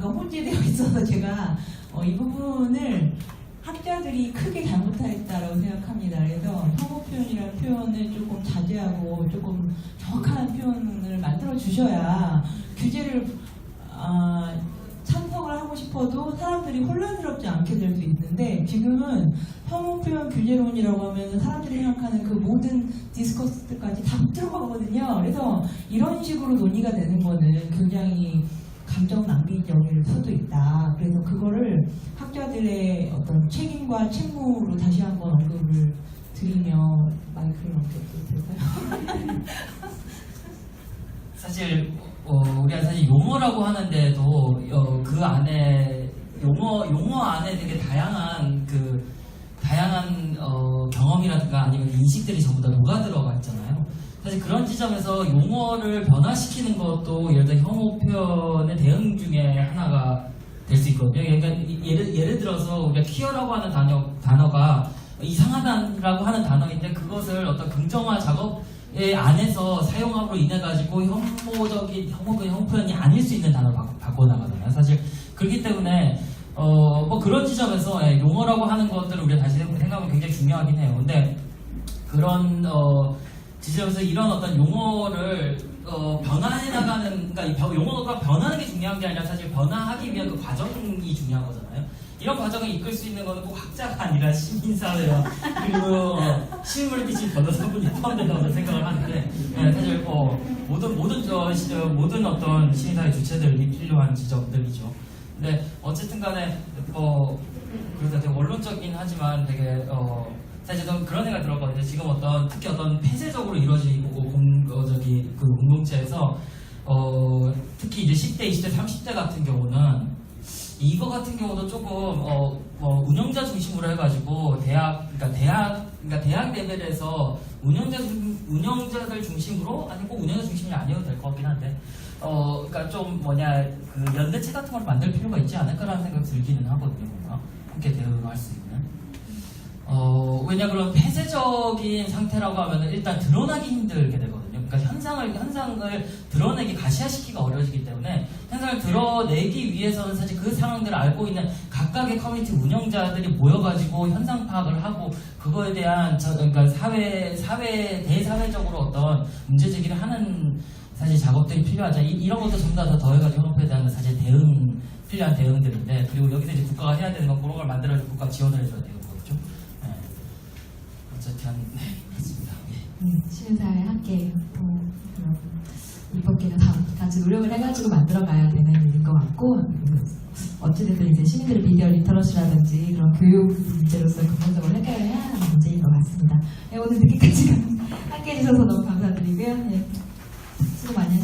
혼재되어 있어서 제가 이 부분을 학자들이 크게 잘못했다라고 생각합니다. 그래서 혐오 표현이라는 표현을 조금 자제하고 조금 정확한 표현을 만들어 주셔야 규제를 찬성을 하고 싶어도 사람들이 혼란스럽지 않게 될 수 있는데 지금은 혐오 표현 규제론이라고 하면 사람들이 생각하는 그 모든 디스커스까지 다 들어가거든요. 그래서 이런 식으로 논의가 되는 거는 굉장히 감정 낭비적일 수도 있다. 그래서 그거를 학자들의 어떤 책임과 책무로 다시 한번 언급을 드리며 마이크를 넘겨도 될까요? 사실 우리가 사실 용어라고 하는데도 그 안에 용어 안에 되게 다양한 경험이라든가 아니면 인식들이 전부 다 녹아 들어가 있잖아요. 사실 그런 지점에서 용어를 변화시키는 것도 예를 들어 혐오 표현의 대응 중에 하나가 될 수 있거든요. 그러니까 예를 들어서 우리가 퀴어라고 하는 단어가 이상하다라고 하는 단어인데 그것을 어떤 긍정화 작업 안에서 사용함으로 인해 가지고 혐오 표현이 아닐 수 있는 단어로 바꿔나가잖아요. 사실 그렇기 때문에 그런 지점에서 용어라고 하는 것들을 우리가 다시 생각하면 굉장히 중요하긴 해요. 근데 그런 지점에서 이런 어떤 용어를 변화해 나가는, 그러니까 용어가 변하는 게 중요한 게 아니라 사실 변화하기 위한 그 과정이 중요한 거잖아요. 이런 과정을 이끌 수 있는 것은 꼭 학자가 아니라 시민사회와 그리고 실물을 끼친 변호사분이 포함된다고 생각을 하는데 사실 모든 어떤 시민사회 주체들이 필요한 지점들이죠. 근데 어쨌든 간에 그래서 되게 원론적이긴 하지만 되게 사실 저는 그런 생각이 들었거든요. 지금 특히 어떤 폐쇄적으로 이루어지고 그 공동체에서 특히 이제 10대, 20대, 30대 같은 경우는 이거 같은 경우도 조금 운영자 중심으로 해가지고 대학 레벨에서 운영자들 중심으로 아니 꼭 운영자 중심이 아니어도 될 것 같긴 한데 그러니까 좀 그 연대체 같은 걸 만들 필요가 있지 않을까라는 생각이 들기는 하거든요. 뭔가 함께 대응할 수 있는. 왜냐 그런 폐쇄적인 상태라고 하면은 일단 드러나기 힘들게 되거든요. 그러니까 현상을 드러내기 가시화시키기가 어려워지기 때문에 현상을 드러내기 위해서는 사실 그 상황들을 알고 있는 각각의 커뮤니티 운영자들이 모여가지고 현상 파악을 하고 그거에 대한 그러니까 대사회적으로 어떤 문제 제기를 하는 사실 작업들이 필요하죠. 이런 것도 전부 다 더해가지고 혐오에 대한 사실 필요한 대응들인데 그리고 여기서 이제 국가가 해야 되는 건 그런 걸 만들어서 국가 지원을 해줘야 되는 거죠. 네. 어쨌든 그렇습니다. 시민사회 함께 입법계가 다 같이 노력을 해가지고 만들어가야 되는 일인 것 같고 어찌됐든 이제 시민들의 미디어 리터러시라든지 그런 교육 문제로서 근본적으로 해결해야 하는 문제인 것 같습니다. 오늘 늦게까지 함께 해주셔서 너무 감사드리고요. 수고 많이